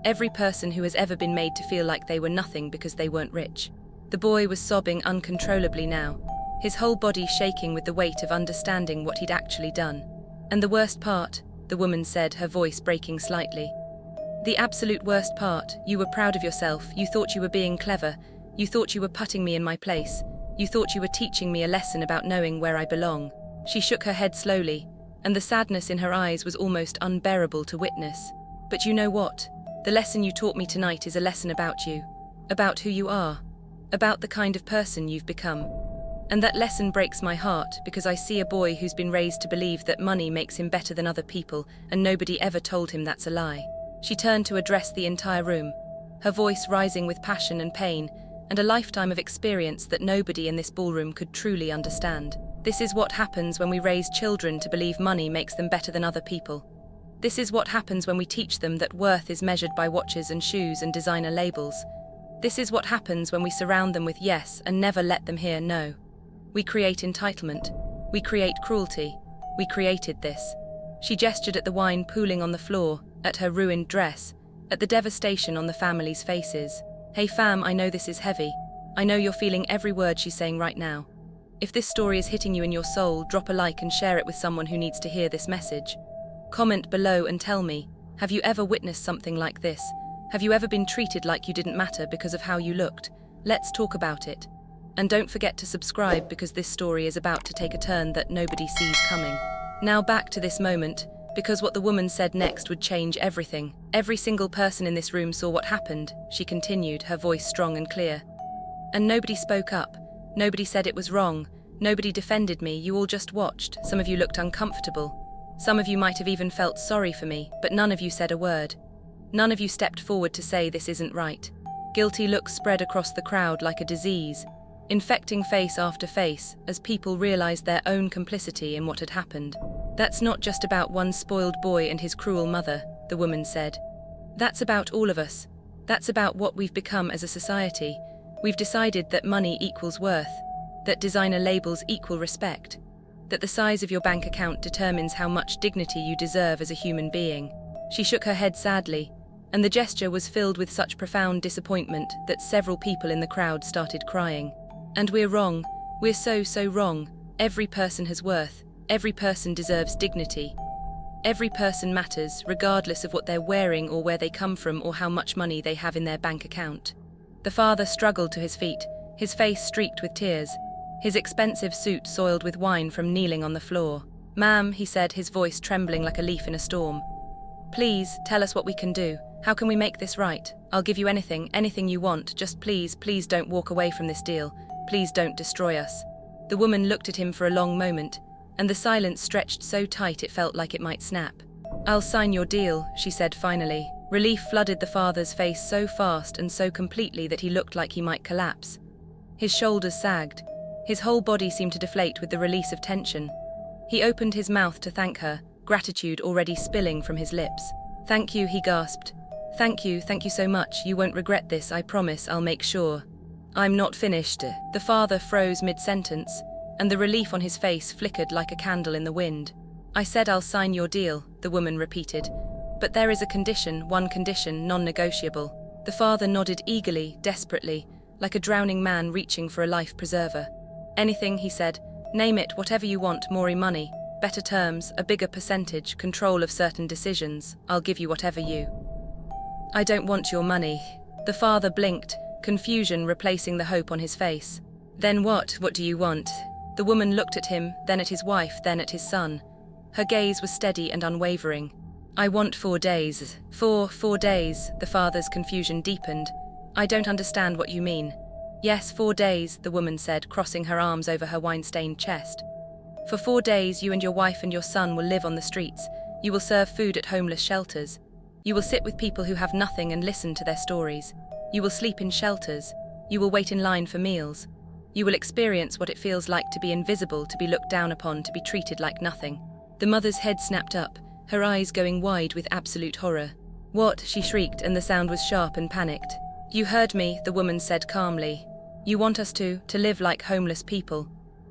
every person who has ever been made to feel like they were nothing because they weren't rich. The boy was sobbing uncontrollably now, his whole body shaking with the weight of understanding what he'd actually done. And the worst part, the woman said, her voice breaking slightly. The absolute worst part, you were proud of yourself, you thought you were being clever, You thought you were putting me in my place. You thought you were teaching me a lesson about knowing where I belong." She shook her head slowly, and the sadness in her eyes was almost unbearable to witness. "But you know what? The lesson you taught me tonight is a lesson about you, about who you are, about the kind of person you've become. And that lesson breaks my heart because I see a boy who's been raised to believe that money makes him better than other people, and nobody ever told him that's a lie." She turned to address the entire room, her voice rising with passion and pain, and a lifetime of experience that nobody in this ballroom could truly understand. "This is what happens when we raise children to believe money makes them better than other people. This is what happens when we teach them that worth is measured by watches and shoes and designer labels. This is what happens when we surround them with yes and never let them hear no. We create entitlement. We create cruelty. We created this." She gestured at the wine pooling on the floor, at her ruined dress, at the devastation on the family's faces. "Hey fam, I know this is heavy. I know you're feeling every word she's saying right now. If this story is hitting you in your soul, drop a like and share it with someone who needs to hear this message. Comment below and tell me, have you ever witnessed something like this? Have you ever been treated like you didn't matter because of how you looked? Let's talk about it. And don't forget to subscribe because this story is about to take a turn that nobody sees coming." Now back to this moment, because what the woman said next would change everything. "Every single person in this room saw what happened," she continued, her voice strong and clear. "And nobody spoke up. Nobody said it was wrong. Nobody defended me. You all just watched. Some of you looked uncomfortable. Some of you might have even felt sorry for me, but none of you said a word. None of you stepped forward to say this isn't right." Guilty looks spread across the crowd like a disease, infecting face after face as people realized their own complicity in what had happened. "That's not just about one spoiled boy and his cruel mother," the woman said. "That's about all of us. That's about what we've become as a society. We've decided that money equals worth, that designer labels equal respect, that the size of your bank account determines how much dignity you deserve as a human being." She shook her head sadly, and the gesture was filled with such profound disappointment that several people in the crowd started crying. "And we're wrong. We're so wrong. Every person has worth. Every person deserves dignity. Every person matters, regardless of what they're wearing or where they come from or how much money they have in their bank account." The father struggled to his feet, his face streaked with tears, his expensive suit soiled with wine from kneeling on the floor. "Ma'am," he said, his voice trembling like a leaf in a storm. "Please, tell us what we can do. How can we make this right? I'll give you anything, anything you want. Just please don't walk away from this deal. Please don't destroy us." The woman looked at him for a long moment, and the silence stretched so tight it felt like it might snap. "I'll sign your deal," she said finally. Relief flooded the father's face so fast and so completely that he looked like he might collapse. His shoulders sagged. His whole body seemed to deflate with the release of tension. He opened his mouth to thank her, gratitude already spilling from his lips. "Thank you," he gasped. Thank you so much. You won't regret this, I promise, I'll make sure." "I'm not finished." The father froze mid-sentence, and the relief on his face flickered like a candle in the wind. "I said I'll sign your deal," the woman repeated. "But there is a condition, one condition, non-negotiable." The father nodded eagerly, desperately, like a drowning man reaching for a life preserver. "Anything," he said. "Name it, whatever you want, more money, better terms, a bigger percentage, control of certain decisions. I'll give you whatever you—" "I don't want your money." The father blinked, confusion replacing the hope on his face. "Then what? What do you want?" The woman looked at him, then at his wife, then at his son. Her gaze was steady and unwavering. "I want 4 days. 4 days," the father's confusion deepened. "I don't understand what you mean." "Yes, 4 days," the woman said, crossing her arms over her wine-stained chest. "For 4 days, you and your wife and your son will live on the streets. You will serve food at homeless shelters. You will sit with people who have nothing and listen to their stories. You will sleep in shelters. You will wait in line for meals. You will experience what it feels like to be invisible, to be looked down upon, to be treated like nothing." The mother's head snapped up, her eyes going wide with absolute horror. "What?" she shrieked, and the sound was sharp and panicked. "You heard me," the woman said calmly. "You want us to live like homeless people."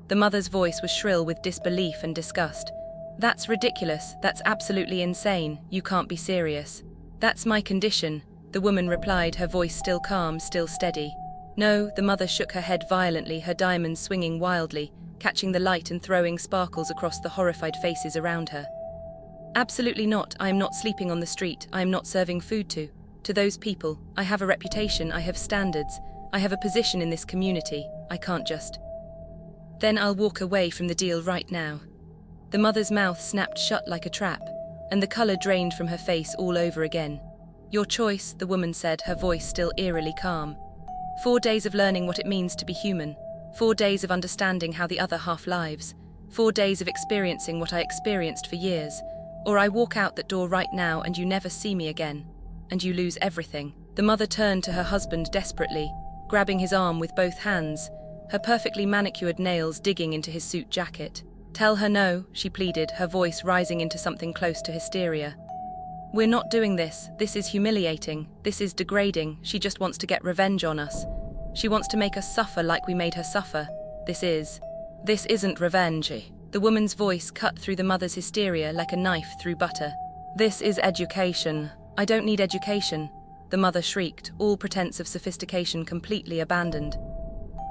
The mother's voice was shrill with disbelief and disgust. "That's ridiculous. That's absolutely insane. You can't be serious." "That's my condition," the woman replied, her voice still calm, still steady. "No," the mother shook her head violently, her diamonds swinging wildly, catching the light and throwing sparkles across the horrified faces around her. "Absolutely not. I am not sleeping on the street. I am not serving food to those people. I have a reputation. I have standards. I have a position in this community, I can't just. Then I'll walk away from the deal right now. The mother's mouth snapped shut like a trap, and the color drained from her face all over again. Your choice, the woman said, her voice still eerily calm. 4 days of learning what it means to be human. 4 days of understanding how the other half lives. 4 days of experiencing what I experienced for years. Or I walk out that door right now and you never see me again. And you lose everything. The mother turned to her husband desperately, grabbing his arm with both hands, her perfectly manicured nails digging into his suit jacket. Tell her no, she pleaded, her voice rising into something close to hysteria. We're not doing this. This is humiliating. This is degrading. She just wants to get revenge on us. She wants to make us suffer like we made her suffer. This isn't revenge. The woman's voice cut through the mother's hysteria like a knife through butter. This is education. I don't need education, the mother shrieked, all pretense of sophistication completely abandoned.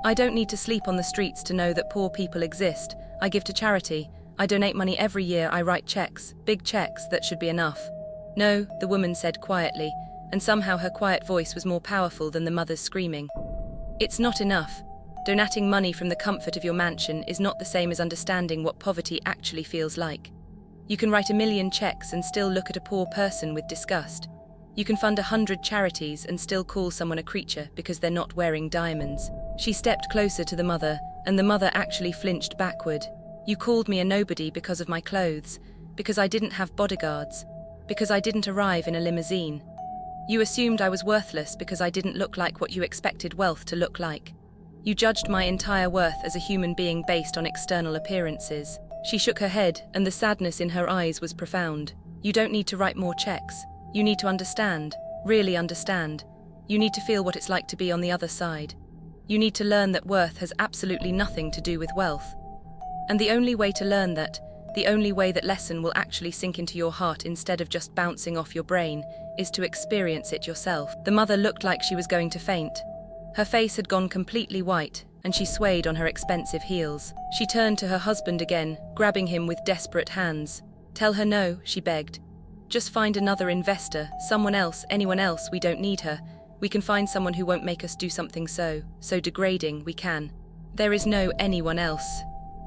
I don't need to sleep on the streets to know that poor people exist. I give to charity. I donate money every year. I write checks, big checks, that should be enough. No, the woman said quietly, and somehow her quiet voice was more powerful than the mother's screaming. It's not enough. Donating money from the comfort of your mansion is not the same as understanding what poverty actually feels like. You can write 1 million checks and still look at a poor person with disgust. You can fund 100 charities and still call someone a creature because they're not wearing diamonds. She stepped closer to the mother, and the mother actually flinched backward. You called me a nobody because of my clothes, because I didn't have bodyguards, because I didn't arrive in a limousine. You assumed I was worthless because I didn't look like what you expected wealth to look like. You judged my entire worth as a human being based on external appearances. She shook her head, and the sadness in her eyes was profound. You don't need to write more checks. You need to understand, really understand. You need to feel what it's like to be on the other side. You need to learn that worth has absolutely nothing to do with wealth. And the only way to learn that, the only way that lesson will actually sink into your heart instead of just bouncing off your brain, is to experience it yourself. The mother looked like she was going to faint. Her face had gone completely white, and she swayed on her expensive heels. She turned to her husband again, grabbing him with desperate hands. Tell her no, she begged. Just find another investor, someone else, anyone else. We don't need her. We can find someone who won't make us do something so degrading. We can. There is no anyone else.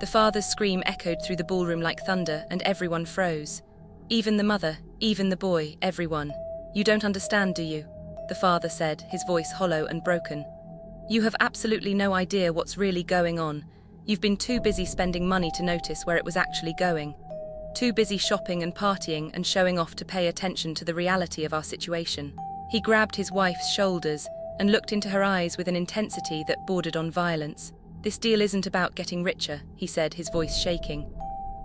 The father's scream echoed through the ballroom like thunder, and everyone froze. Even the mother, even the boy, everyone. You don't understand, do you? The father said, his voice hollow and broken. You have absolutely no idea what's really going on. You've been too busy spending money to notice where it was actually going. Too busy shopping and partying and showing off to pay attention to the reality of our situation. He grabbed his wife's shoulders and looked into her eyes with an intensity that bordered on violence. This deal isn't about getting richer, he said, his voice shaking.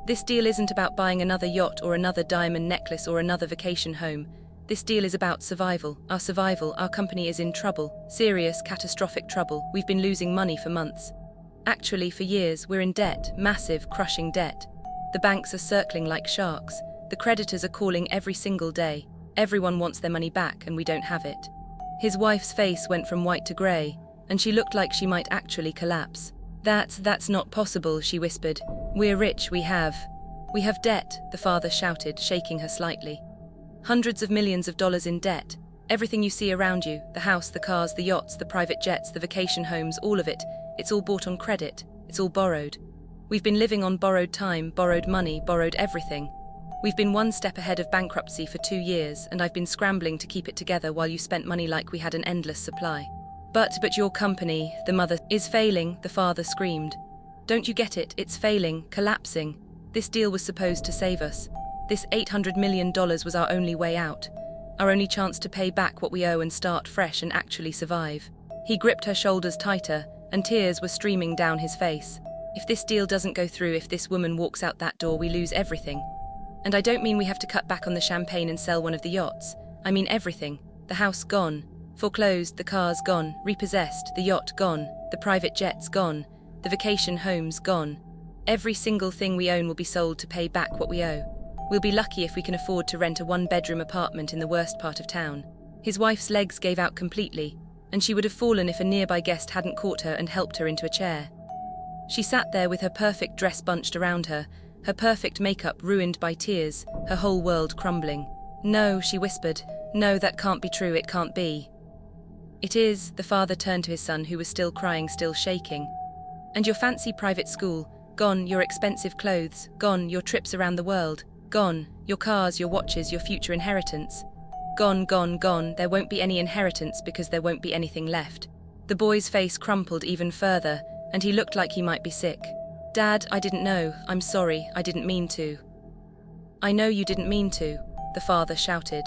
This deal isn't about buying another yacht or another diamond necklace or another vacation home. This deal is about survival. Our company is in trouble. Serious, catastrophic trouble. We've been losing money for months. Actually, for years, we're in debt, massive, crushing debt. The banks are circling like sharks. The creditors are calling every single day. Everyone wants their money back, and we don't have it. His wife's face went from white to grey, and she looked like she might actually collapse. That's not possible, she whispered. We're rich, we have debt, the father shouted, shaking her slightly. Hundreds of millions of dollars in debt. Everything you see around you, the house, the cars, the yachts, the private jets, the vacation homes, all of it, it's all bought on credit. It's all borrowed. We've been living on borrowed time, borrowed money, borrowed everything. We've been one step ahead of bankruptcy for 2 years, and I've been scrambling to keep it together while you spent money like we had an endless supply. But your company, the mother, is failing, the father screamed. Don't you get it? It's failing, collapsing. This deal was supposed to save us. This $800 million was our only way out. Our only chance to pay back what we owe and start fresh and actually survive. He gripped her shoulders tighter, and tears were streaming down his face. If this deal doesn't go through, if this woman walks out that door, we lose everything. And I don't mean we have to cut back on the champagne and sell one of the yachts. I mean everything. The house gone. Foreclosed, the cars gone, repossessed, the yacht gone, the private jets gone, the vacation homes gone. Every single thing we own will be sold to pay back what we owe. We'll be lucky if we can afford to rent a 1-bedroom apartment in the worst part of town. His wife's legs gave out completely, and she would have fallen if a nearby guest hadn't caught her and helped her into a chair. She sat there with her perfect dress bunched around her, her perfect makeup ruined by tears, her whole world crumbling. No, she whispered. No, that can't be true, it can't be. It is, the father turned to his son who was still crying, still shaking. And your fancy private school, gone, your expensive clothes, gone, your trips around the world, gone, your cars, your watches, your future inheritance. Gone, gone, gone, there won't be any inheritance because there won't be anything left. The boy's face crumpled even further, and he looked like he might be sick. Dad, I didn't know, I'm sorry, I didn't mean to. I know you didn't mean to, the father shouted.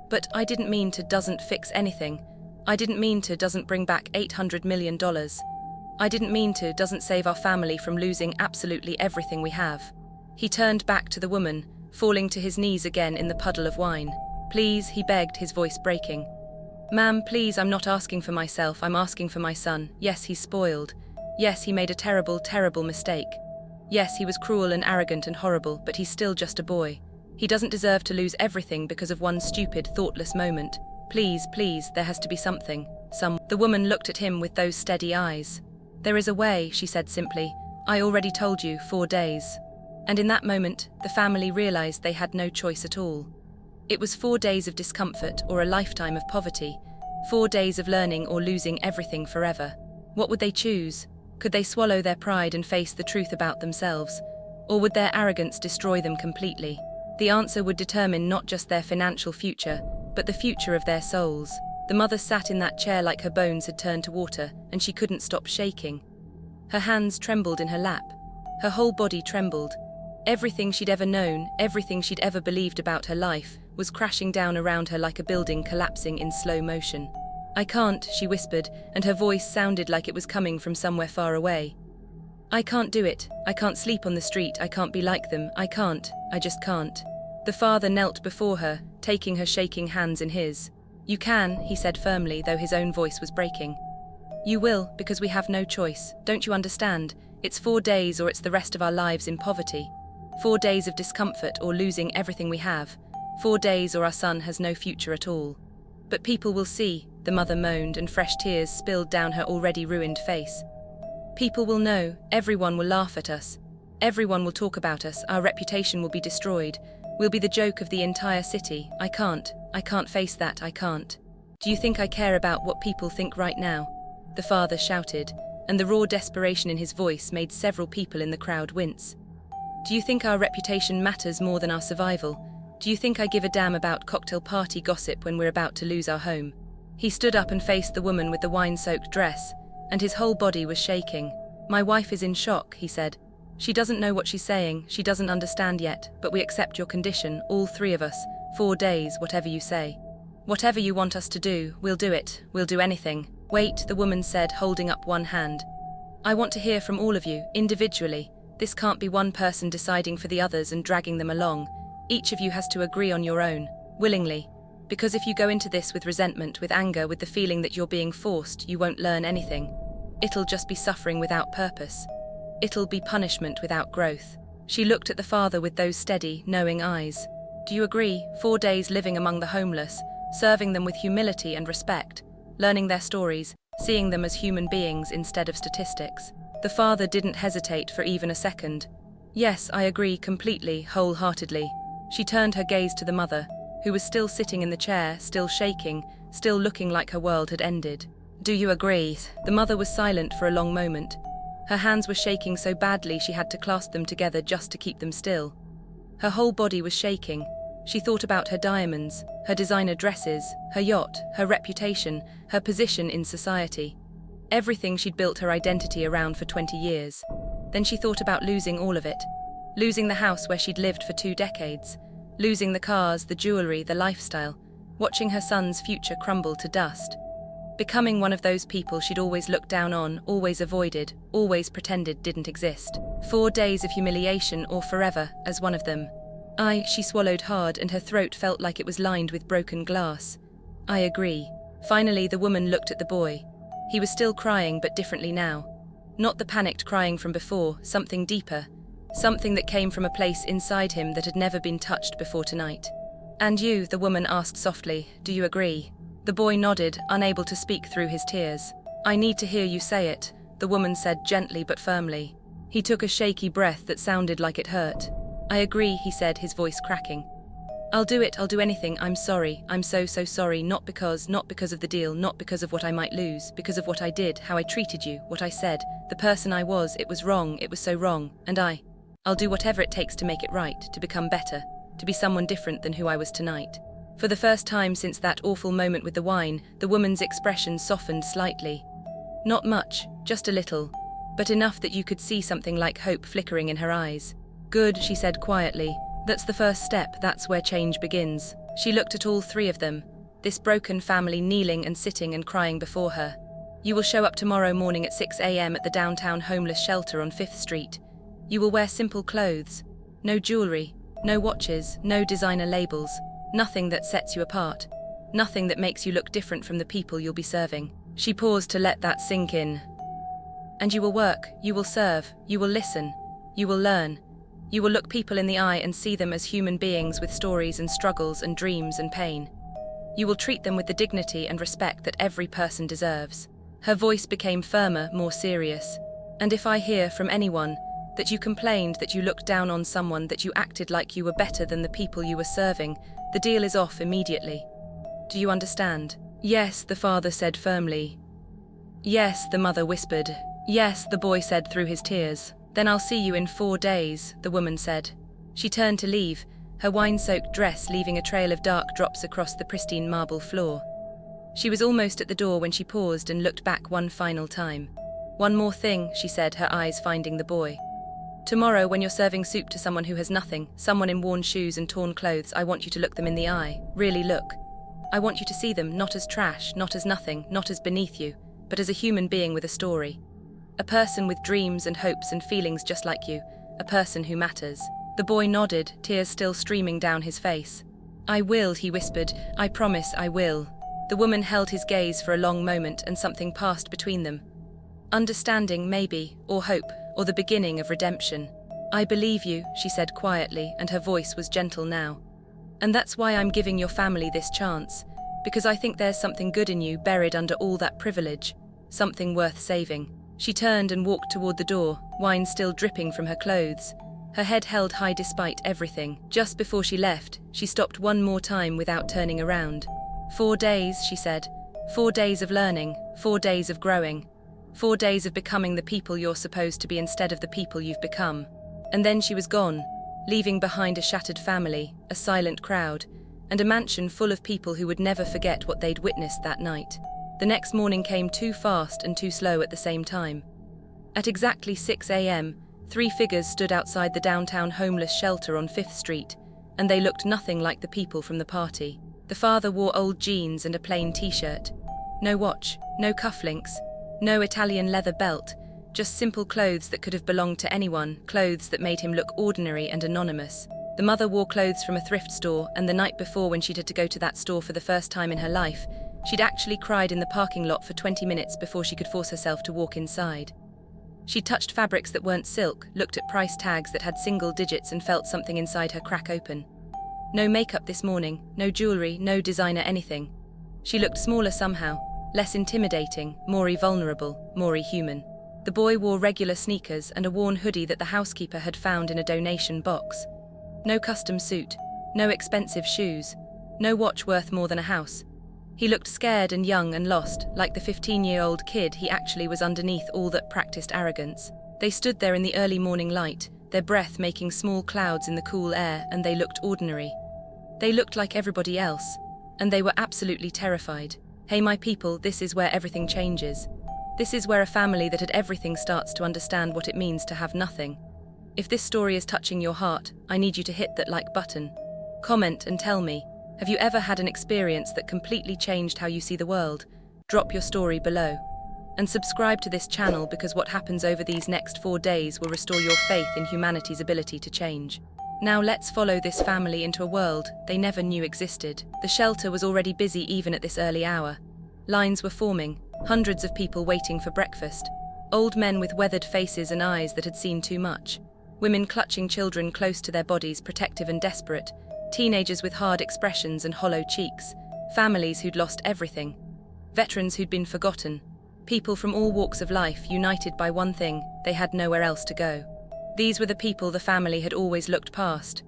But I didn't mean to doesn't fix anything. I didn't mean to doesn't bring back $800 million. I didn't mean to doesn't save our family from losing absolutely everything we have. He turned back to the woman, falling to his knees again in the puddle of wine. Please, he begged, his voice breaking. Ma'am, please, I'm not asking for myself, I'm asking for my son. Yes, he's spoiled. Yes, he made a terrible, terrible mistake. Yes, he was cruel and arrogant and horrible, but he's still just a boy. He doesn't deserve to lose everything because of one stupid, thoughtless moment. Please, please, there has to be something. The woman looked at him with those steady eyes. There is a way, she said simply. I already told you, 4 days. And in that moment, the family realized they had no choice at all. It was 4 days of discomfort or a lifetime of poverty. 4 days of learning or losing everything forever. What would they choose? Could they swallow their pride and face the truth about themselves? Or would their arrogance destroy them completely? The answer would determine not just their financial future, but the future of their souls. The mother sat in that chair like her bones had turned to water, and she couldn't stop shaking. Her hands trembled in her lap. Her whole body trembled. Everything she'd ever known, everything she'd ever believed about her life, was crashing down around her like a building collapsing in slow motion. I can't, she whispered, and her voice sounded like it was coming from somewhere far away. I can't do it. I can't sleep on the street. I can't be like them. I can't. I just can't. The father knelt before her, taking her shaking hands in his. You can, he said firmly, though his own voice was breaking. You will, because we have no choice. Don't you understand? It's 4 days or it's the rest of our lives in poverty. 4 days of discomfort or losing everything we have. 4 days or our son has no future at all. But people will see, the mother moaned, and fresh tears spilled down her already ruined face. People will know, everyone will laugh at us. Everyone will talk about us, our reputation will be destroyed. We'll be the joke of the entire city. I can't face that, I can't. Do you think I care about what people think right now? The father shouted, and the raw desperation in his voice made several people in the crowd wince. Do you think our reputation matters more than our survival? Do you think I give a damn about cocktail party gossip when we're about to lose our home? He stood up and faced the woman with the wine-soaked dress, and his whole body was shaking. My wife is in shock, he said. She doesn't know what she's saying, she doesn't understand yet, but we accept your condition, all 3 of us, 4 days, whatever you say. Whatever you want us to do, we'll do it, we'll do anything. Wait, the woman said, holding up one hand. I want to hear from all of you, individually. This can't be one person deciding for the others and dragging them along. Each of you has to agree on your own, willingly. Because if you go into this with resentment, with anger, with the feeling that you're being forced, you won't learn anything. It'll just be suffering without purpose. It'll be punishment without growth. She looked at the father with those steady, knowing eyes. Do you agree? 4 days living among the homeless, serving them with humility and respect, learning their stories, seeing them as human beings instead of statistics. The father didn't hesitate for even a second. Yes, I agree completely, wholeheartedly. She turned her gaze to the mother, who was still sitting in the chair, still shaking, still looking like her world had ended. Do you agree? The mother was silent for a long moment. Her hands were shaking so badly she had to clasp them together just to keep them still. Her whole body was shaking. She thought about her diamonds, her designer dresses, her yacht, her reputation, her position in society. Everything she'd built her identity around for 20 years. Then she thought about losing all of it. Losing the house where she'd lived for 2 decades. Losing the cars, the jewelry, the lifestyle. Watching her son's future crumble to dust. Becoming one of those people she'd always looked down on, always avoided, always pretended didn't exist. 4 days of humiliation or forever, as one of them. She swallowed hard and her throat felt like it was lined with broken glass. I agree. Finally, the woman looked at the boy. He was still crying, but differently now. Not the panicked crying from before, something deeper. Something that came from a place inside him that had never been touched before tonight. And you, the woman asked softly, do you agree? The boy nodded, unable to speak through his tears. I need to hear you say it, the woman said gently but firmly. He took a shaky breath that sounded like it hurt. I agree, he said, his voice cracking. I'll do it, I'll do anything, I'm sorry, I'm so sorry, not because of the deal, not because of what I might lose, because of what I did, how I treated you, what I said, the person I was, it was wrong, it was so wrong, and I'll do whatever it takes to make it right, to become better, to be someone different than who I was tonight. For the first time since that awful moment with the wine, the woman's expression softened slightly. Not much, just a little, but enough that you could see something like hope flickering in her eyes. Good, she said quietly. That's the first step, that's where change begins. She looked at all three of them, this broken family kneeling and sitting and crying before her. You will show up tomorrow morning at 6 a.m. at the downtown homeless shelter on 5th Street. You will wear simple clothes, no jewelry, no watches, no designer labels, nothing that sets you apart, nothing that makes you look different from the people you'll be serving. She paused to let that sink in. And you will work, you will serve, you will listen, you will learn. You will look people in the eye and see them as human beings with stories and struggles and dreams and pain. You will treat them with the dignity and respect that every person deserves. Her voice became firmer, more serious. And if I hear from anyone that you complained, that you looked down on someone, that you acted like you were better than the people you were serving, the deal is off immediately. Do you understand? Yes, the father said firmly. Yes, the mother whispered. Yes, the boy said through his tears. Then I'll see you in 4 days, the woman said. She turned to leave, her wine-soaked dress leaving a trail of dark drops across the pristine marble floor. She was almost at the door when she paused and looked back one final time. One more thing, she said, her eyes finding the boy. Tomorrow, when you're serving soup to someone who has nothing, someone in worn shoes and torn clothes, I want you to look them in the eye. Really look. I want you to see them not as trash, not as nothing, not as beneath you, but as a human being with a story. A person with dreams and hopes and feelings just like you, a person who matters. The boy nodded, tears still streaming down his face. I will, he whispered. I promise I will. The woman held his gaze for a long moment and something passed between them. Understanding, maybe, or hope, or the beginning of redemption. I believe you, she said quietly, and her voice was gentle now. And that's why I'm giving your family this chance, because I think there's something good in you buried under all that privilege, something worth saving. She turned and walked toward the door, wine still dripping from her clothes, her head held high despite everything. Just before she left, she stopped one more time without turning around. 4 days, she said. 4 days of learning, 4 days of growing, 4 days of becoming the people you're supposed to be instead of the people you've become. And then she was gone, leaving behind a shattered family, a silent crowd, and a mansion full of people who would never forget what they'd witnessed that night. The next morning came too fast and too slow at the same time. At exactly 6 a.m., 3 figures stood outside the downtown homeless shelter on 5th Street, and they looked nothing like the people from the party. The father wore old jeans and a plain t-shirt. No watch, no cufflinks, no Italian leather belt, just simple clothes that could have belonged to anyone, clothes that made him look ordinary and anonymous. The mother wore clothes from a thrift store, and the night before, when she'd had to go to that store for the first time in her life, she'd actually cried in the parking lot for 20 minutes before she could force herself to walk inside. She touched fabrics that weren't silk, looked at price tags that had single digits, and felt something inside her crack open. No makeup this morning, no jewelry, no designer anything. She looked smaller somehow, less intimidating, more vulnerable, more human. The boy wore regular sneakers and a worn hoodie that the housekeeper had found in a donation box. No custom suit, no expensive shoes, no watch worth more than a house. He looked scared and young and lost, like the 15-year-old kid he actually was underneath all that practiced arrogance. They stood there in the early morning light, their breath making small clouds in the cool air, and they looked ordinary. They looked like everybody else, and they were absolutely terrified. Hey, my people, this is where everything changes. This is where a family that had everything starts to understand what it means to have nothing. If this story is touching your heart, I need you to hit that like button. Comment and tell me, have you ever had an experience that completely changed how you see the world? Drop your story below. And subscribe to this channel, because what happens over these next 4 days will restore your faith in humanity's ability to change. Now let's follow this family into a world they never knew existed. The shelter was already busy even at this early hour. Lines were forming, hundreds of people waiting for breakfast. Old men with weathered faces and eyes that had seen too much. Women clutching children close to their bodies, protective and desperate. Teenagers with hard expressions and hollow cheeks. Families who'd lost everything. Veterans who'd been forgotten. People from all walks of life, united by one thing: they had nowhere else to go. These were the people the family had always looked past,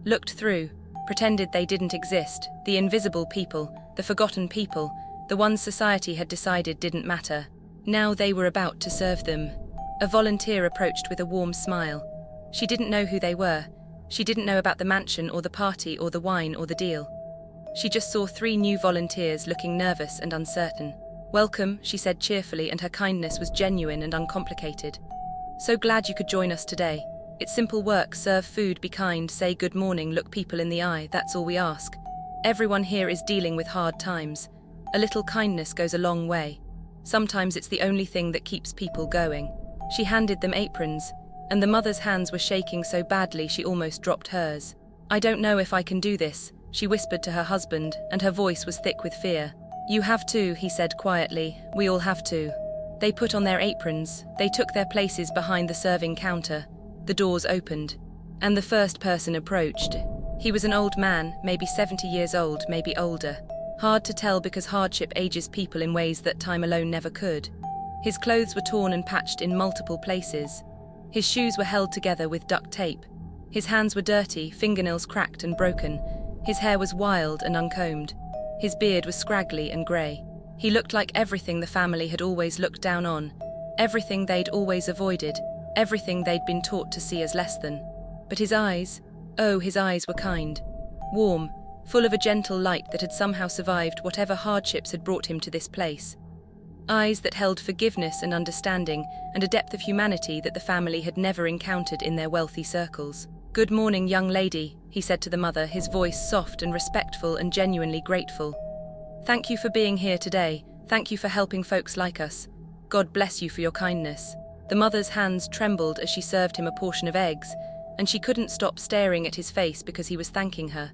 looked through, pretended they didn't exist, the invisible people, the forgotten people, the ones society had decided didn't matter. Now they were about to serve them. A volunteer approached with a warm smile. She didn't know who they were. She didn't know about the mansion or the party or the wine or the deal. She just saw 3 new volunteers looking nervous and uncertain. "Welcome," she said cheerfully, and her kindness was genuine and uncomplicated. "So glad you could join us today. It's simple work: serve food, be kind, say good morning, look people in the eye, that's all we ask. Everyone here is dealing with hard times. A little kindness goes a long way. Sometimes it's the only thing that keeps people going." She handed them aprons, and the mother's hands were shaking so badly she almost dropped hers. "I don't know if I can do this," she whispered to her husband, and her voice was thick with fear. "You have to," he said quietly. "We all have to." They put on their aprons, they took their places behind the serving counter. The doors opened, and the first person approached. He was an old man, maybe 70 years old, maybe older. Hard to tell because hardship ages people in ways that time alone never could. His clothes were torn and patched in multiple places. His shoes were held together with duct tape. His hands were dirty, fingernails cracked and broken. His hair was wild and uncombed. His beard was scraggly and grey. He looked like everything the family had always looked down on, everything they'd always avoided, everything they'd been taught to see as less than. But his eyes, oh, his eyes were kind, warm, full of a gentle light that had somehow survived whatever hardships had brought him to this place. Eyes that held forgiveness and understanding and a depth of humanity that the family had never encountered in their wealthy circles. "Good morning, young lady," he said to the mother, his voice soft and respectful and genuinely grateful. "Thank you for being here today. Thank you for helping folks like us. God bless you for your kindness." The mother's hands trembled as she served him a portion of eggs, and she couldn't stop staring at his face because he was thanking her.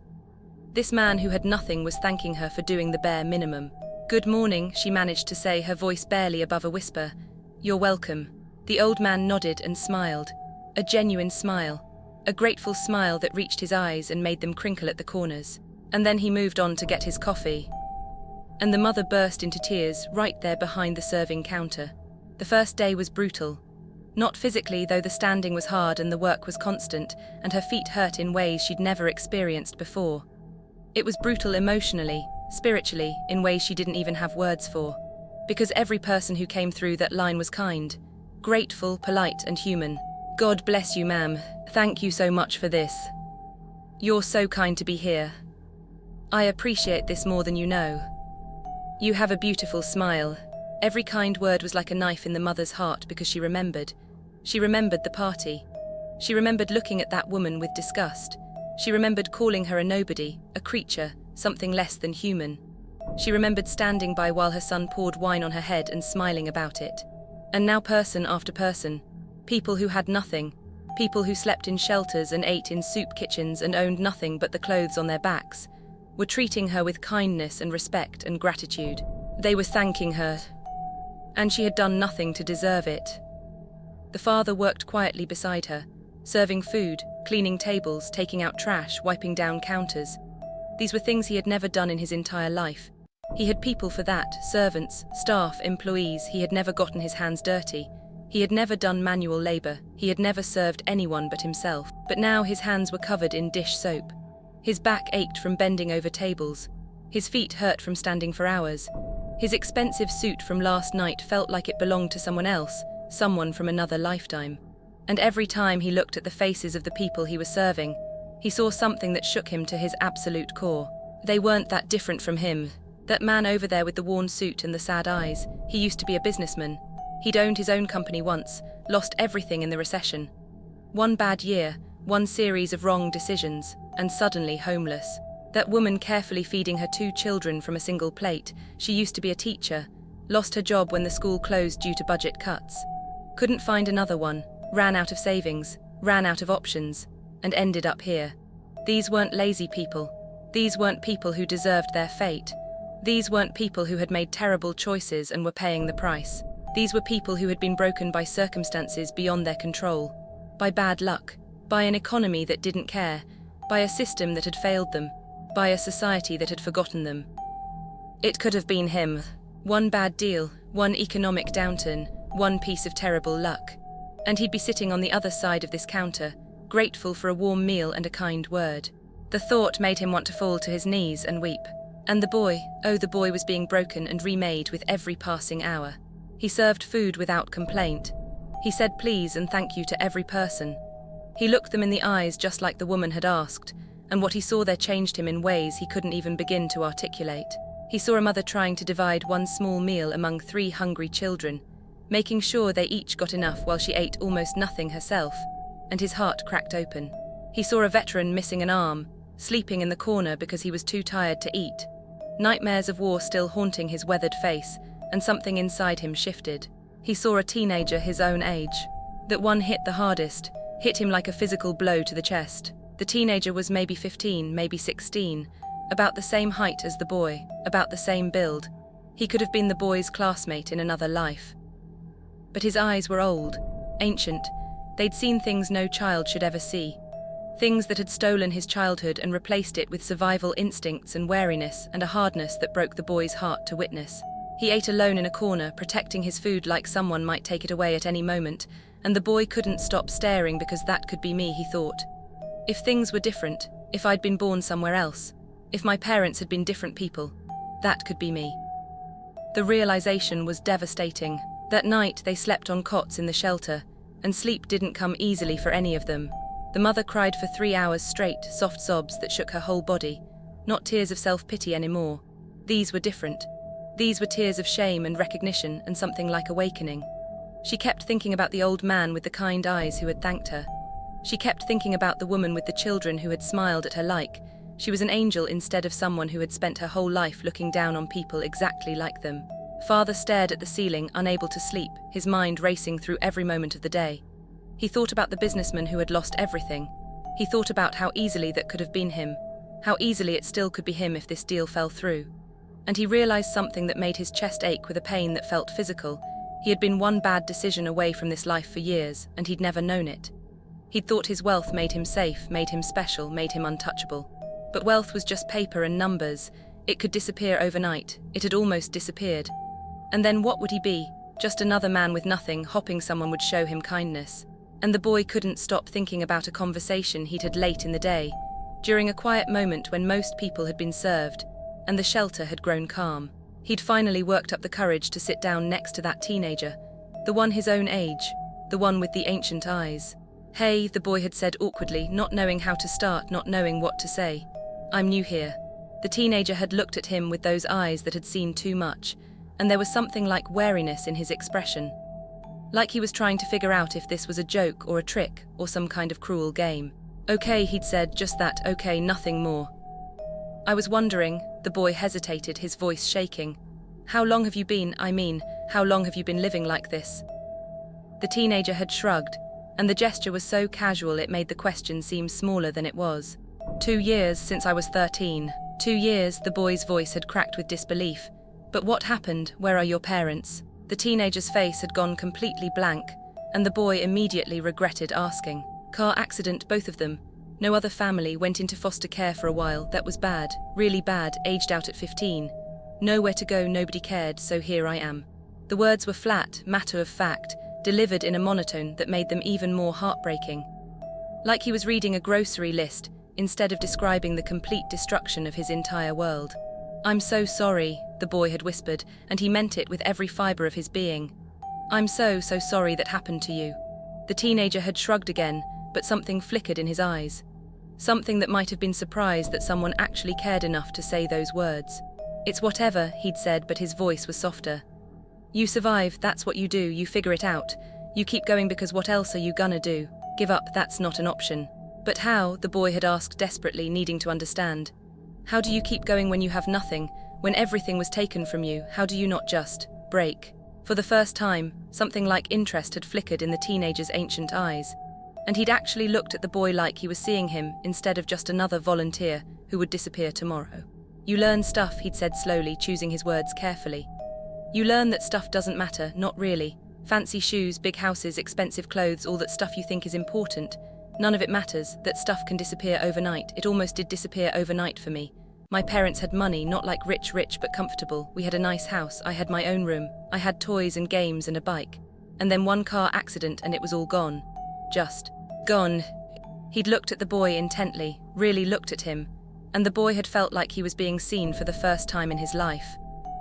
This man who had nothing was thanking her for doing the bare minimum. "Good morning," she managed to say, her voice barely above a whisper. "You're welcome." The old man nodded and smiled. A genuine smile. A grateful smile that reached his eyes and made them crinkle at the corners. And then he moved on to get his coffee. And the mother burst into tears right there behind the serving counter. The first day was brutal. Not physically, though the standing was hard and the work was constant, and her feet hurt in ways she'd never experienced before. It was brutal emotionally, spiritually, in ways she didn't even have words for. Because every person who came through that line was kind, grateful, polite, and human. "God bless you, ma'am. Thank you so much for this. You're so kind to be here. I appreciate this more than you know. You have a beautiful smile." Every kind word was like a knife in the mother's heart because she remembered. She remembered the party. She remembered looking at that woman with disgust. She remembered calling her a nobody, a creature, something less than human. She remembered standing by while her son poured wine on her head and smiling about it. And now person after person, people who had nothing, people who slept in shelters and ate in soup kitchens and owned nothing but the clothes on their backs, were treating her with kindness and respect and gratitude. They were thanking her. And she had done nothing to deserve it. The father worked quietly beside her, serving food, cleaning tables, taking out trash, wiping down counters. These were things he had never done in his entire life. He had people for that, servants, staff, employees. He had never gotten his hands dirty. He had never done manual labor. He had never served anyone but himself. But now his hands were covered in dish soap. His back ached from bending over tables. His feet hurt from standing for hours. His expensive suit from last night felt like it belonged to someone else, someone from another lifetime. And every time he looked at the faces of the people he was serving, he saw something that shook him to his absolute core. They weren't that different from him. That man over there with the worn suit and the sad eyes, he used to be a businessman. He'd owned his own company once, lost everything in the recession. One bad year, one series of wrong decisions, and suddenly homeless. That woman carefully feeding her 2 children from a single plate. She used to be a teacher, lost her job when the school closed due to budget cuts. Couldn't find another one, ran out of savings, ran out of options, and ended up here. These weren't lazy people. These weren't people who deserved their fate. These weren't people who had made terrible choices and were paying the price. These were people who had been broken by circumstances beyond their control, by bad luck, by an economy that didn't care, by a system that had failed them, by a society that had forgotten them. It could have been him. One bad deal, one economic downturn, one piece of terrible luck. And he'd be sitting on the other side of this counter, grateful for a warm meal and a kind word. The thought made him want to fall to his knees and weep. And the boy, oh, the boy was being broken and remade with every passing hour. He served food without complaint. He said please and thank you to every person. He looked them in the eyes just like the woman had asked, and what he saw there changed him in ways he couldn't even begin to articulate. He saw a mother trying to divide one small meal among 3 hungry children, making sure they each got enough while she ate almost nothing herself, and his heart cracked open. He saw a veteran missing an arm, sleeping in the corner because he was too tired to eat. Nightmares of war still haunting his weathered face, and something inside him shifted. He saw a teenager his own age. That one hit the hardest, hit him like a physical blow to the chest. The teenager was maybe 15, maybe 16, about the same height as the boy, about the same build. He could have been the boy's classmate in another life. But his eyes were old, ancient. They'd seen things no child should ever see. Things that had stolen his childhood and replaced it with survival instincts and wariness and a hardness that broke the boy's heart to witness. He ate alone in a corner, protecting his food like someone might take it away at any moment, and the boy couldn't stop staring because that could be me, he thought. If things were different, if I'd been born somewhere else, if my parents had been different people, that could be me. The realization was devastating. That night they slept on cots in the shelter, and sleep didn't come easily for any of them. The mother cried for 3 hours straight, soft sobs that shook her whole body, not tears of self-pity anymore. These were different. These were tears of shame and recognition and something like awakening. She kept thinking about the old man with the kind eyes who had thanked her. She kept thinking about the woman with the children who had smiled at her like she was an angel instead of someone who had spent her whole life looking down on people exactly like them. Father stared at the ceiling, unable to sleep, his mind racing through every moment of the day. He thought about the businessman who had lost everything. He thought about how easily that could have been him, how easily it still could be him if this deal fell through. And he realized something that made his chest ache with a pain that felt physical. He had been one bad decision away from this life for years, and he'd never known it. He'd thought his wealth made him safe, made him special, made him untouchable. But wealth was just paper and numbers. It could disappear overnight. It had almost disappeared. And then what would he be? Just another man with nothing, hoping someone would show him kindness. And the boy couldn't stop thinking about a conversation he'd had late in the day, during a quiet moment when most people had been served, and the shelter had grown calm. He'd finally worked up the courage to sit down next to that teenager, the one his own age, the one with the ancient eyes. "Hey," the boy had said awkwardly, not knowing how to start, not knowing what to say. "I'm new here." The teenager had looked at him with those eyes that had seen too much, and there was something like wariness in his expression. Like he was trying to figure out if this was a joke or a trick or some kind of cruel game. "Okay," he'd said, just that, "okay, nothing more." "I was wondering," the boy hesitated, his voice shaking. How long have you been living like this?" The teenager had shrugged, and the gesture was so casual it made the question seem smaller than it was. 2 years since I was 13. 2 years, the boy's voice had cracked with disbelief. "But what happened? Where are your parents?" The teenager's face had gone completely blank, and the boy immediately regretted asking. "Car accident, both of them. No other family, went into foster care for a while. That was bad, really bad, aged out at 15. Nowhere to go, nobody cared, so here I am." The words were flat, matter of fact, delivered in a monotone that made them even more heartbreaking. Like he was reading a grocery list, instead of describing the complete destruction of his entire world. "I'm so sorry," the boy had whispered, and he meant it with every fiber of his being. "I'm so sorry that happened to you." The teenager had shrugged again, but something flickered in his eyes. Something that might have been surprised that someone actually cared enough to say those words. "It's whatever," he'd said, but his voice was softer. "You survive, that's what you do, you figure it out. You keep going because what else are you gonna do? Give up, that's not an option." "But how?" the boy had asked desperately, needing to understand. "How do you keep going when you have nothing, when everything was taken from you? How do you not just break?" For the first time, something like interest had flickered in the teenager's ancient eyes, and he'd actually looked at the boy like he was seeing him instead of just another volunteer who would disappear tomorrow. "You learn stuff," he'd said slowly, choosing his words carefully. "You learn that stuff doesn't matter, not really. Fancy shoes, big houses, expensive clothes, all that stuff you think is important. None of it matters, that stuff can disappear overnight. It almost did disappear overnight for me. My parents had money, not like rich but comfortable. We had a nice house, I had my own room, I had toys and games and a bike. And then one car accident and it was all gone. Just gone." He'd looked at the boy intently, really looked at him, and the boy had felt like he was being seen for the first time in his life.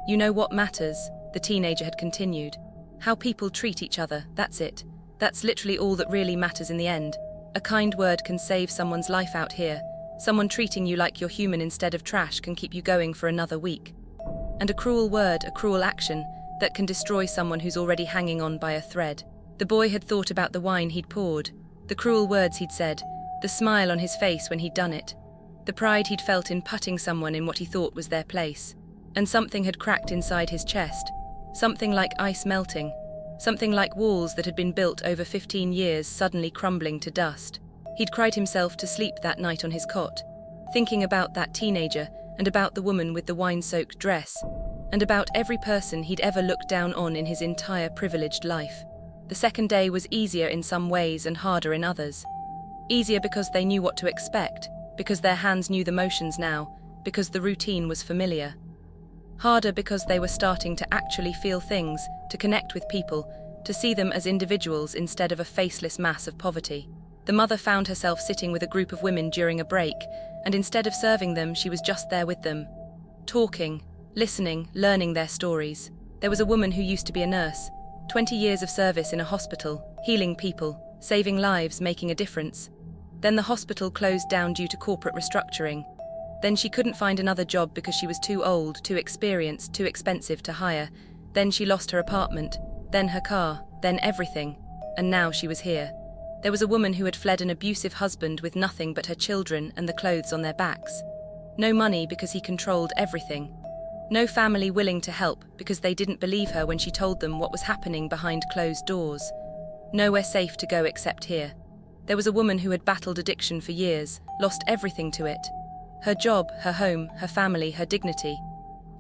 You know what matters, the teenager had continued. How people treat each other, that's it. That's literally all that really matters in the end. A kind word can save someone's life out here. Someone treating you like you're human instead of trash can keep you going for another week. And a cruel word, a cruel action, that can destroy someone who's already hanging on by a thread. The boy had thought about the wine he'd poured, the cruel words he'd said, the smile on his face when he'd done it, the pride he'd felt in putting someone in what he thought was their place. And something had cracked inside his chest, something like ice melting, something like walls that had been built over 15 years suddenly crumbling to dust. He'd cried himself to sleep that night on his cot, thinking about that teenager and about the woman with the wine-soaked dress, and about every person he'd ever looked down on in his entire privileged life. The second day was easier in some ways and harder in others. Easier because they knew what to expect, because their hands knew the motions now, because the routine was familiar. Harder because they were starting to actually feel things, to connect with people, to see them as individuals instead of a faceless mass of poverty. The mother found herself sitting with a group of women during a break, and instead of serving them, she was just there with them, talking, listening, learning their stories. There was a woman who used to be a nurse, 20 years of service in a hospital, healing people, saving lives, making a difference. Then the hospital closed down due to corporate restructuring. Then she couldn't find another job because she was too old, too experienced, too expensive to hire. Then she lost her apartment, then her car, then everything. And now she was here. There was a woman who had fled an abusive husband with nothing but her children and the clothes on their backs. No money because he controlled everything. No family willing to help because they didn't believe her when she told them what was happening behind closed doors. Nowhere safe to go except here. There was a woman who had battled addiction for years, lost everything to it. Her job, her home, her family, her dignity,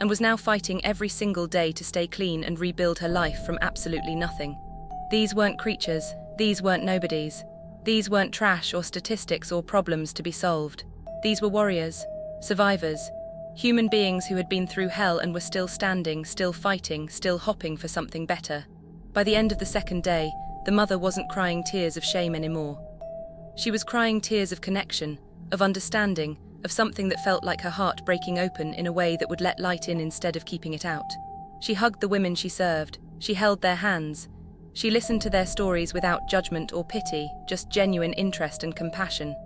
and was now fighting every single day to stay clean and rebuild her life from absolutely nothing. These weren't creatures, these weren't nobodies, these weren't trash or statistics or problems to be solved. These were warriors, survivors, human beings who had been through hell and were still standing, still fighting, still hopping for something better. By the end of the second day, the mother wasn't crying tears of shame anymore. She was crying tears of connection, of understanding, of something that felt like her heart breaking open in a way that would let light in instead of keeping it out. She hugged the women she served, she held their hands, she listened to their stories without judgment or pity, just genuine interest and compassion.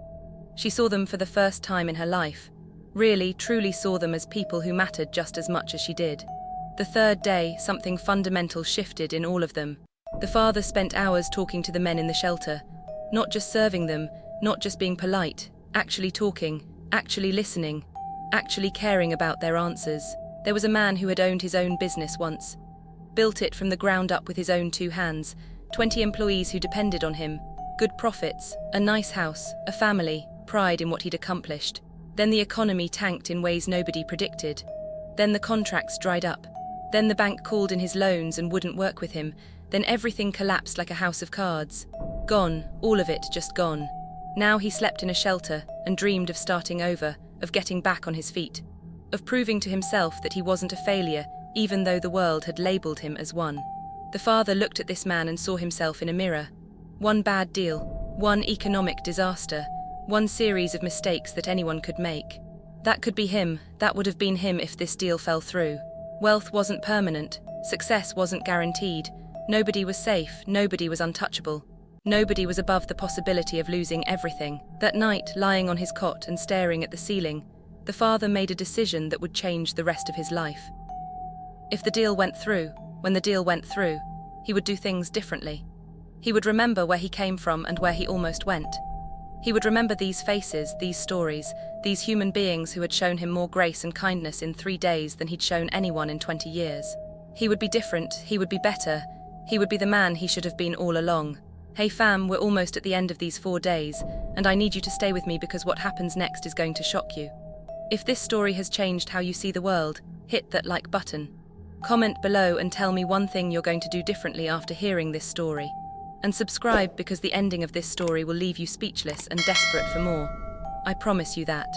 She saw them for the first time in her life, really, truly saw them as people who mattered just as much as she did. The third day, something fundamental shifted in all of them. The father spent hours talking to the men in the shelter, not just serving them, not just being polite, actually talking, actually listening, actually caring about their answers. There was a man who had owned his own business once, built it from the ground up with his own 2 hands, 20 employees who depended on him, good profits, a nice house, a family, pride in what he'd accomplished. Then the economy tanked in ways nobody predicted. Then the contracts dried up. Then the bank called in his loans and wouldn't work with him. Then everything collapsed like a house of cards. Gone, all of it just gone. Now he slept in a shelter and dreamed of starting over, of getting back on his feet, of proving to himself that he wasn't a failure, even though the world had labeled him as one. The father looked at this man and saw himself in a mirror. One bad deal, one economic disaster, one series of mistakes that anyone could make. That could be him, that would have been him if this deal fell through. Wealth wasn't permanent, success wasn't guaranteed, nobody was safe, nobody was untouchable. Nobody was above the possibility of losing everything. That night, lying on his cot and staring at the ceiling, the father made a decision that would change the rest of his life. If the deal went through, when the deal went through, he would do things differently. He would remember where he came from and where he almost went. He would remember these faces, these stories, these human beings who had shown him more grace and kindness in 3 days than he'd shown anyone in 20 years. He would be different, he would be better, he would be the man he should have been all along. Hey fam, we're almost at the end of these 4 days, and I need you to stay with me because what happens next is going to shock you. If this story has changed how you see the world, hit that like button. Comment below and tell me one thing you're going to do differently after hearing this story. And subscribe because the ending of this story will leave you speechless and desperate for more. I promise you that.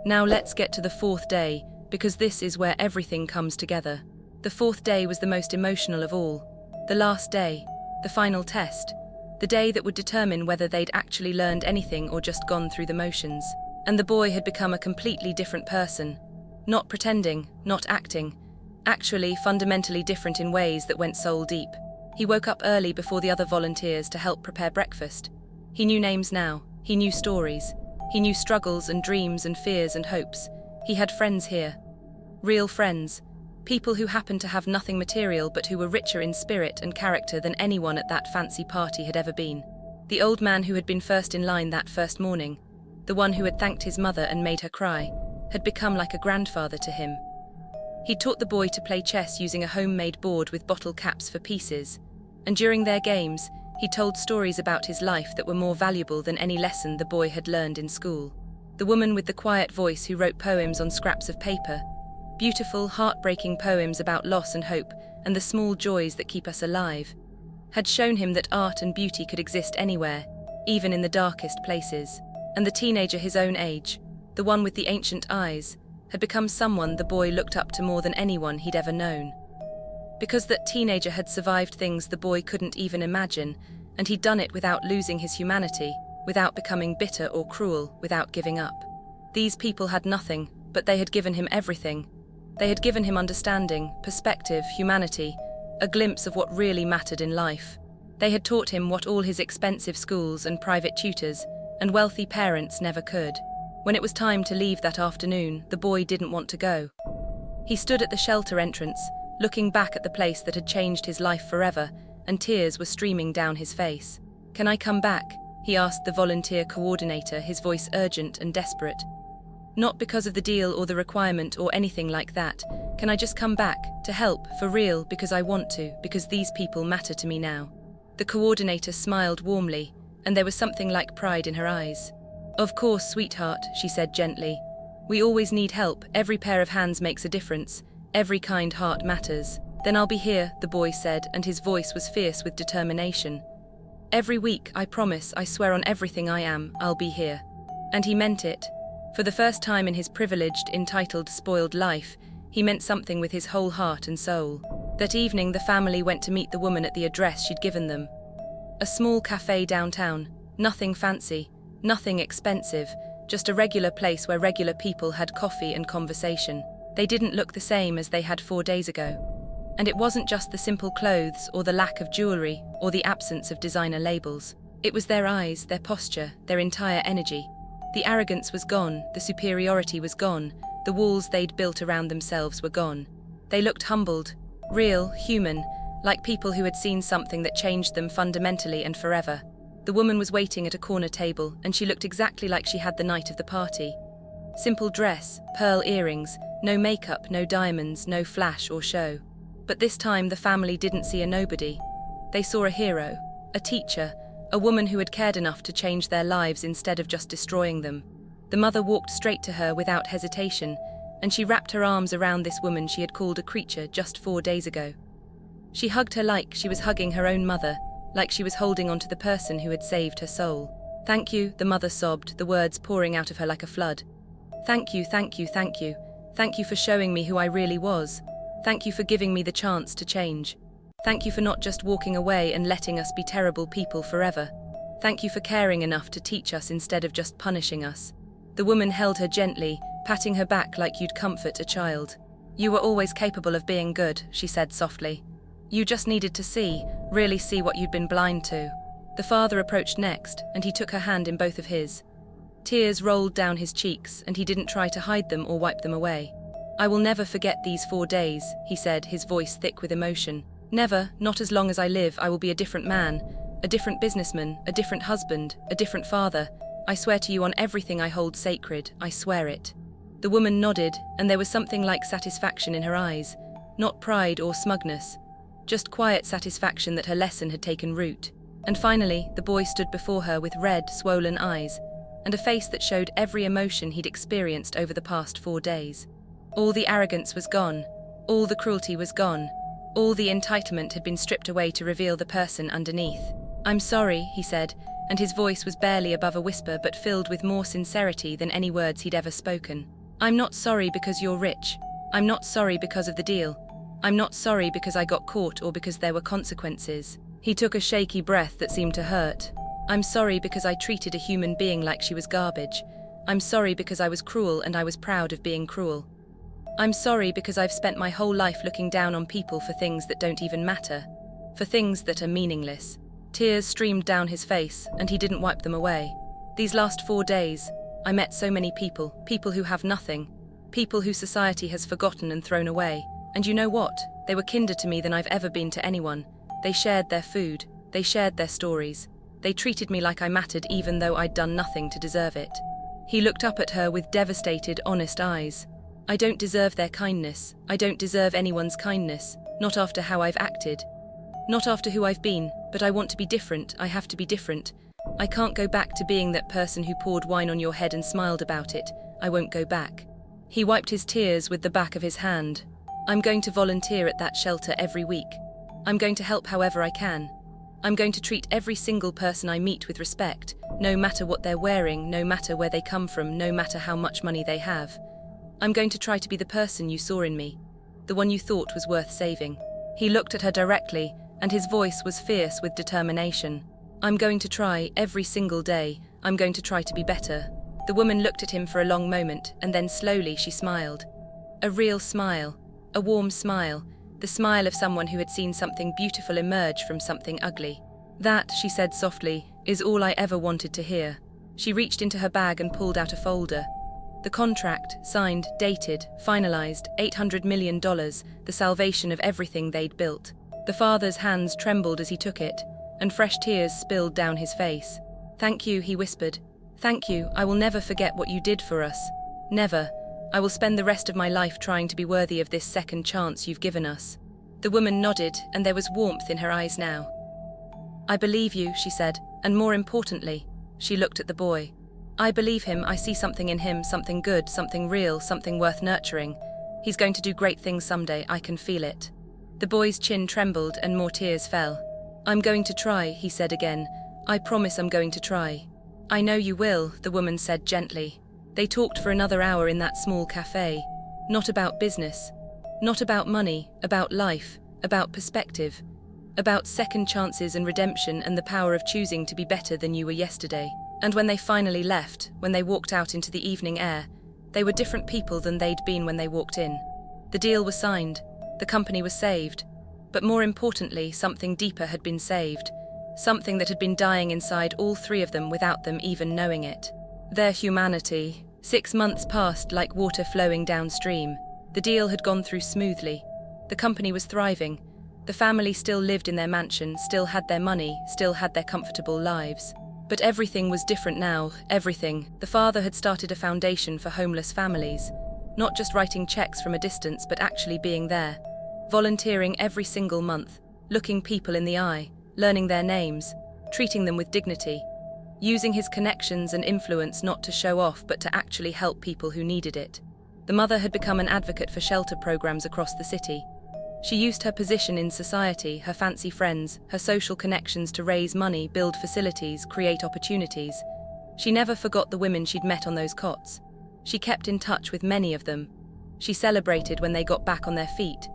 Now let's get to the 4th day, because this is where everything comes together. The 4th day was the most emotional of all. The last day. The final test. The The day that would determine whether they'd actually learned anything or just gone through the motions. And the boy had become a completely different person. Not pretending, not acting. Actually fundamentally different in ways that went soul deep. He woke up early before the other volunteers to help prepare breakfast. He knew names now. He knew stories. He knew struggles and dreams and fears and hopes. He had friends here. Real friends. People who happened to have nothing material but who were richer in spirit and character than anyone at that fancy party had ever been. The old man who had been first in line that first morning, the one who had thanked his mother and made her cry, had become like a grandfather to him. He taught the boy to play chess using a homemade board with bottle caps for pieces, and during their games, he told stories about his life that were more valuable than any lesson the boy had learned in school. The woman with the quiet voice who wrote poems on scraps of paper, beautiful, heartbreaking poems about loss and hope and the small joys that keep us alive, had shown him that art and beauty could exist anywhere, even in the darkest places. And the teenager his own age, the one with the ancient eyes, had become someone the boy looked up to more than anyone he'd ever known. Because that teenager had survived things the boy couldn't even imagine, and he'd done it without losing his humanity, without becoming bitter or cruel, without giving up. These people had nothing, but they had given him everything. They had given him understanding, perspective, humanity, a glimpse of what really mattered in life. They had taught him what all his expensive schools and private tutors and wealthy parents never could. When it was time to leave that afternoon, the boy didn't want to go. He stood at the shelter entrance, looking back at the place that had changed his life forever, and tears were streaming down his face. "Can I come back?" he asked the volunteer coordinator, his voice urgent and desperate. "Not because of the deal or the requirement or anything like that. Can I just come back, to help, for real, because I want to, because these people matter to me now?" The coordinator smiled warmly, and there was something like pride in her eyes. "Of course, sweetheart," she said gently. "We always need help. Every pair of hands makes a difference. Every kind heart matters." "Then I'll be here," the boy said, and his voice was fierce with determination. "Every week, I promise, I swear on everything I am, I'll be here." And he meant it. For the first time in his privileged, entitled, spoiled life, he meant something with his whole heart and soul. That evening, the family went to meet the woman at the address she'd given them. A small cafe downtown, nothing fancy, nothing expensive, just a regular place where regular people had coffee and conversation. They didn't look the same as they had 4 days ago. And it wasn't just the simple clothes or the lack of jewelry or the absence of designer labels. It was their eyes, their posture, their entire energy. The arrogance was gone, the superiority was gone, the walls they'd built around themselves were gone. They looked humbled, real, human, like people who had seen something that changed them fundamentally and forever. The woman was waiting at a corner table, and she looked exactly like she had the night of the party. Simple dress, pearl earrings, no makeup, no diamonds, no flash or show. But this time the family didn't see a nobody. They saw a hero, a teacher, a woman who had cared enough to change their lives instead of just destroying them. The mother walked straight to her without hesitation, and she wrapped her arms around this woman she had called a creature just 4 days ago. She hugged her like she was hugging her own mother, like she was holding onto the person who had saved her soul. "Thank you," the mother sobbed, the words pouring out of her like a flood. "Thank you, thank you, thank you. Thank you for showing me who I really was. Thank you for giving me the chance to change. Thank you for not just walking away and letting us be terrible people forever. Thank you for caring enough to teach us instead of just punishing us." The woman held her gently, patting her back like you'd comfort a child. "You were always capable of being good," she said softly. "You just needed to see, really see what you'd been blind to." The father approached next, and he took her hand in both of his. Tears rolled down his cheeks, and he didn't try to hide them or wipe them away. "I will never forget these 4 days," he said, his voice thick with emotion. "Never, not as long as I live. I will be a different man, a different businessman, a different husband, a different father. I swear to you on everything I hold sacred, I swear it." The woman nodded, and there was something like satisfaction in her eyes, not pride or smugness, just quiet satisfaction that her lesson had taken root. And finally, the boy stood before her with red, swollen eyes, and a face that showed every emotion he'd experienced over the past 4 days. All the arrogance was gone, all the cruelty was gone, all the entitlement had been stripped away to reveal the person underneath. "I'm sorry," he said, and his voice was barely above a whisper but filled with more sincerity than any words he'd ever spoken. "I'm not sorry because you're rich. I'm not sorry because of the deal. I'm not sorry because I got caught or because there were consequences." He took a shaky breath that seemed to hurt. I'm sorry because I treated a human being like she was garbage. I'm sorry because I was cruel and I was proud of being cruel. I'm sorry because I've spent my whole life looking down on people for things that don't even matter, for things that are meaningless. Tears streamed down his face, and he didn't wipe them away. These last 4 days, I met so many people, people who have nothing, people who society has forgotten and thrown away. And you know what? They were kinder to me than I've ever been to anyone. They shared their food, they shared their stories. They treated me like I mattered even though I'd done nothing to deserve it. He looked up at her with devastated, honest eyes. I don't deserve their kindness. I don't deserve anyone's kindness, not after how I've acted. Not after who I've been, but I want to be different. I have to be different. I can't go back to being that person who poured wine on your head and smiled about it. I won't go back. He wiped his tears with the back of his hand. I'm going to volunteer at that shelter every week. I'm going to help however I can. I'm going to treat every single person I meet with respect, no matter what they're wearing, no matter where they come from, no matter how much money they have. I'm going to try to be the person you saw in me, the one you thought was worth saving. He looked at her directly, and his voice was fierce with determination. I'm going to try every single day. I'm going to try to be better. The woman looked at him for a long moment, and then slowly she smiled. A real smile, a warm smile, the smile of someone who had seen something beautiful emerge from something ugly. That, she said softly, is all I ever wanted to hear. She reached into her bag and pulled out a folder. The contract, signed, dated, finalized, $800 million, the salvation of everything they'd built. The father's hands trembled as he took it, and fresh tears spilled down his face. Thank you, he whispered. Thank you, I will never forget what you did for us. Never. I will spend the rest of my life trying to be worthy of this second chance you've given us. The woman nodded, and there was warmth in her eyes now. I believe you, she said, and more importantly, she looked at the boy. I believe him. I see something in him, something good, something real, something worth nurturing. He's going to do great things someday, I can feel it. The boy's chin trembled and more tears fell. I'm going to try, he said again. I promise I'm going to try. I know you will, the woman said gently. They talked for another hour in that small cafe. Not about business. Not about money, about life, about perspective. About second chances and redemption and the power of choosing to be better than you were yesterday. And when they finally left, when they walked out into the evening air, they were different people than they'd been when they walked in. The deal was signed. The company was saved. But more importantly, something deeper had been saved. Something that had been dying inside all three of them without them even knowing it. Their humanity. 6 months passed like water flowing downstream. The deal had gone through smoothly. The company was thriving. The family still lived in their mansion, still had their money, still had their comfortable lives. But everything was different now, everything. The father had started a foundation for homeless families. Not just writing checks from a distance, but actually being there. Volunteering every single month, looking people in the eye, learning their names, treating them with dignity. Using his connections and influence not to show off, but to actually help people who needed it. The mother had become an advocate for shelter programs across the city. She used her position in society, her fancy friends, her social connections to raise money, build facilities, create opportunities. She never forgot the women she'd met on those cots. She kept in touch with many of them. She celebrated when they got back on their feet.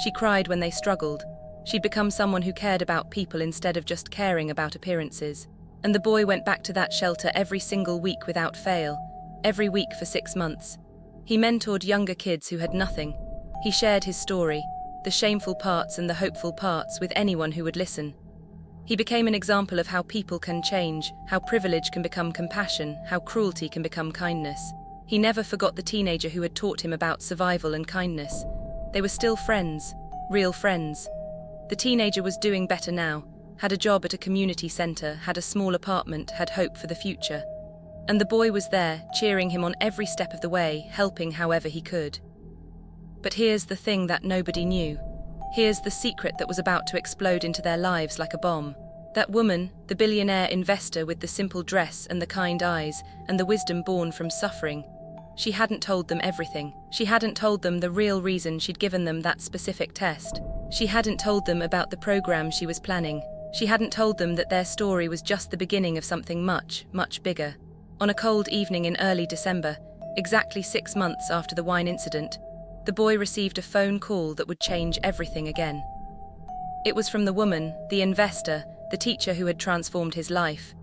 She cried when they struggled. She'd become someone who cared about people instead of just caring about appearances. And the boy went back to that shelter every single week without fail, every week for 6 months. He mentored younger kids who had nothing. He shared his story, the shameful parts and the hopeful parts, with anyone who would listen. He became an example of how people can change, how privilege can become compassion, how cruelty can become kindness. He never forgot the teenager who had taught him about survival and kindness. They were still friends, real friends. The teenager was doing better now, had a job at a community center, had a small apartment, had hope for the future. And the boy was there, cheering him on every step of the way, helping however he could. But here's the thing that nobody knew. Here's the secret that was about to explode into their lives like a bomb. That woman, the billionaire investor with the simple dress and the kind eyes and the wisdom born from suffering, she hadn't told them everything. She hadn't told them the real reason she'd given them that specific test. She hadn't told them about the program she was planning. She hadn't told them that their story was just the beginning of something much, much bigger. On a cold evening in early December, exactly 6 months after the wine incident, the boy received a phone call that would change everything again. It was from the woman, the investor, the teacher who had transformed his life.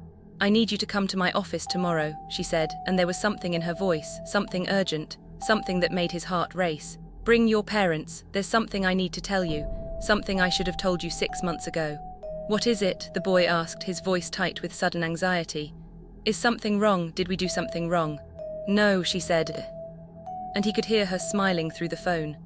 "I need you to come to my office tomorrow," she said, and there was something in her voice, something urgent, something that made his heart race. "Bring your parents, there's something I need to tell you, something I should have told you 6 months ago." "What is it?" the boy asked, his voice tight with sudden anxiety. "Is something wrong? Did we do something wrong?" "No," she said, and he could hear her smiling through the phone.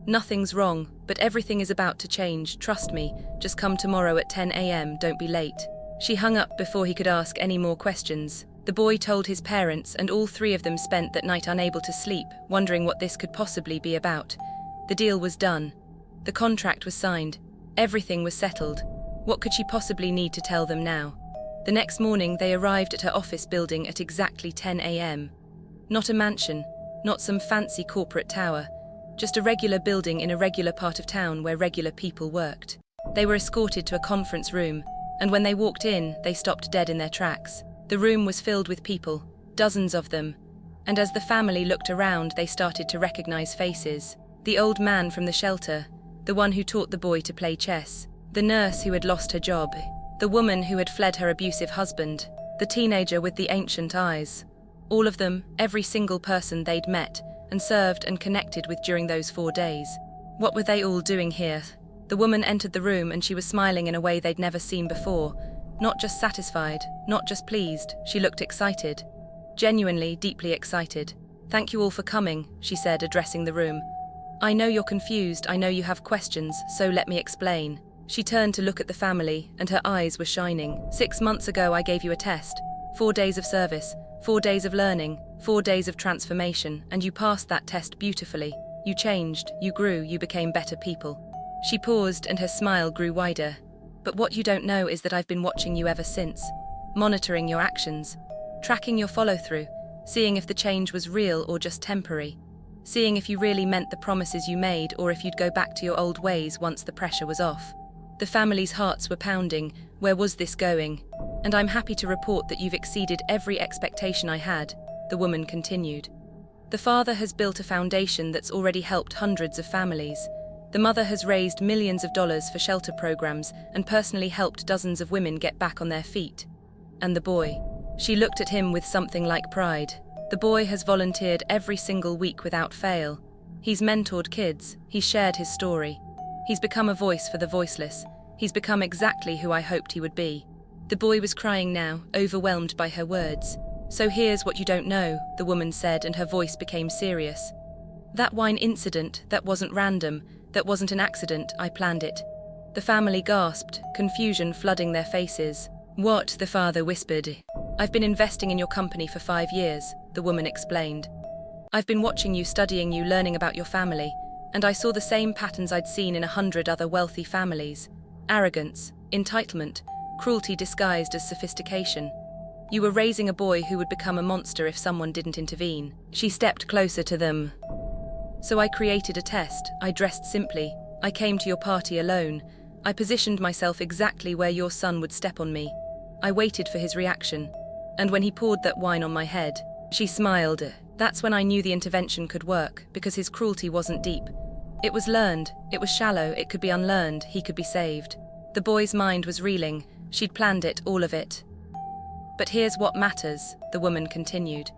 "Nothing's wrong, but everything is about to change, trust me, just come tomorrow at 10 a.m, don't be late." She hung up before he could ask any more questions. The boy told his parents, and all three of them spent that night unable to sleep, wondering what this could possibly be about. The deal was done. The contract was signed. Everything was settled. What could she possibly need to tell them now? The next morning they arrived at her office building at exactly 10 a.m. Not a mansion, not some fancy corporate tower, just a regular building in a regular part of town where regular people worked. They were escorted to a conference room, and when they walked in, they stopped dead in their tracks. The room was filled with people, dozens of them, and as the family looked around, they started to recognize faces. The old man from the shelter, the one who taught the boy to play chess, the nurse who had lost her job, the woman who had fled her abusive husband, the teenager with the ancient eyes. All of them, every single person they'd met and served and connected with during those 4 days. What were they all doing here? The woman entered the room and she was smiling in a way they'd never seen before. Not just satisfied, not just pleased, she looked excited. Genuinely, deeply excited. "Thank you all for coming," she said, addressing the room. "I know you're confused, I know you have questions, so let me explain." She turned to look at the family, and her eyes were shining. "6 months ago I gave you a test. 4 days of service, 4 days of learning, 4 days of transformation, and you passed that test beautifully. You changed, you grew, you became better people." She paused and her smile grew wider. "But what you don't know is that I've been watching you ever since, monitoring your actions, tracking your follow-through, seeing if the change was real or just temporary, seeing if you really meant the promises you made or if you'd go back to your old ways once the pressure was off." The family's hearts were pounding. Where was this going? "And I'm happy to report that you've exceeded every expectation I had," the woman continued. "The father has built a foundation that's already helped hundreds of families. The mother has raised millions of dollars for shelter programs and personally helped dozens of women get back on their feet. And the boy." She looked at him with something like pride. "The boy has volunteered every single week without fail. He's mentored kids, he's shared his story. He's become a voice for the voiceless. He's become exactly who I hoped he would be." The boy was crying now, overwhelmed by her words. "So here's what you don't know," the woman said, and her voice became serious. "That wine incident, that wasn't random, that wasn't an accident, I planned it." The family gasped, confusion flooding their faces. "What?" the father whispered. "I've been investing in your company for 5 years, the woman explained. "I've been watching you, studying you, learning about your family, and I saw the same patterns I'd seen in 100 other wealthy families. Arrogance, entitlement, cruelty disguised as sophistication. You were raising a boy who would become a monster if someone didn't intervene." She stepped closer to them. "So I created a test. I dressed simply. I came to your party alone. I positioned myself exactly where your son would step on me. I waited for his reaction. And when he poured that wine on my head," she smiled, "that's when I knew the intervention could work, because his cruelty wasn't deep. It was learned, it was shallow, it could be unlearned, he could be saved." The boy's mind was reeling. She'd planned it, all of it. "But here's what matters," the woman continued.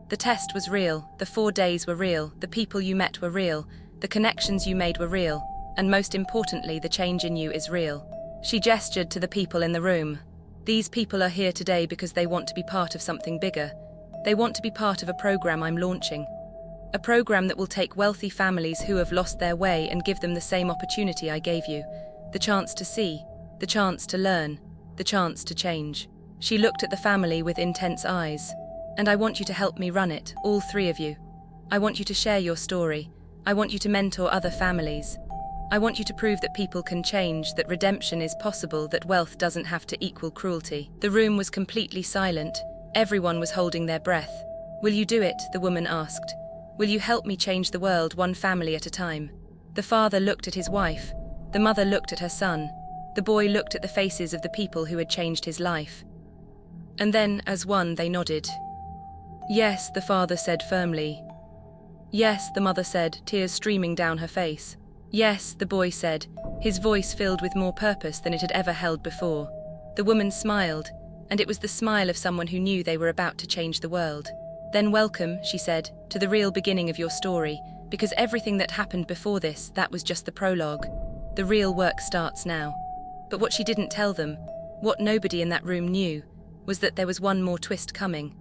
"The test was real, the 4 days were real, the people you met were real, the connections you made were real, and most importantly, the change in you is real." She gestured to the people in the room. "These people are here today because they want to be part of something bigger. They want to be part of a program I'm launching. A program that will take wealthy families who have lost their way and give them the same opportunity I gave you. The chance to see, the chance to learn, the chance to change." She looked at the family with intense eyes. "And I want you to help me run it, all 3 of you. I want you to share your story. I want you to mentor other families. I want you to prove that people can change, that redemption is possible, that wealth doesn't have to equal cruelty." The room was completely silent. Everyone was holding their breath. "Will you do it?" the woman asked. "Will you help me change the world one family at a time?" The father looked at his wife. The mother looked at her son. The boy looked at the faces of the people who had changed his life. And then, as one, they nodded. "Yes," the father said firmly. "Yes," the mother said, tears streaming down her face. "Yes," the boy said, his voice filled with more purpose than it had ever held before. The woman smiled, and it was the smile of someone who knew they were about to change the world. "Then welcome," she said, "to the real beginning of your story, because everything that happened before this, that was just the prologue. The real work starts now." But what she didn't tell them, what nobody in that room knew, was that there was one more twist coming.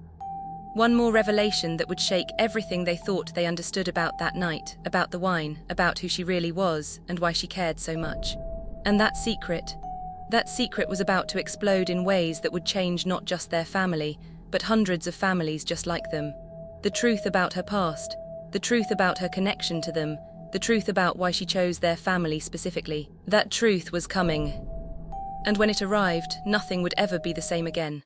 One more revelation that would shake everything they thought they understood about that night, about the wine, about who she really was, and why she cared so much. And that secret was about to explode in ways that would change not just their family, but hundreds of families just like them. The truth about her past, the truth about her connection to them, the truth about why she chose their family specifically. That truth was coming. And when it arrived, nothing would ever be the same again.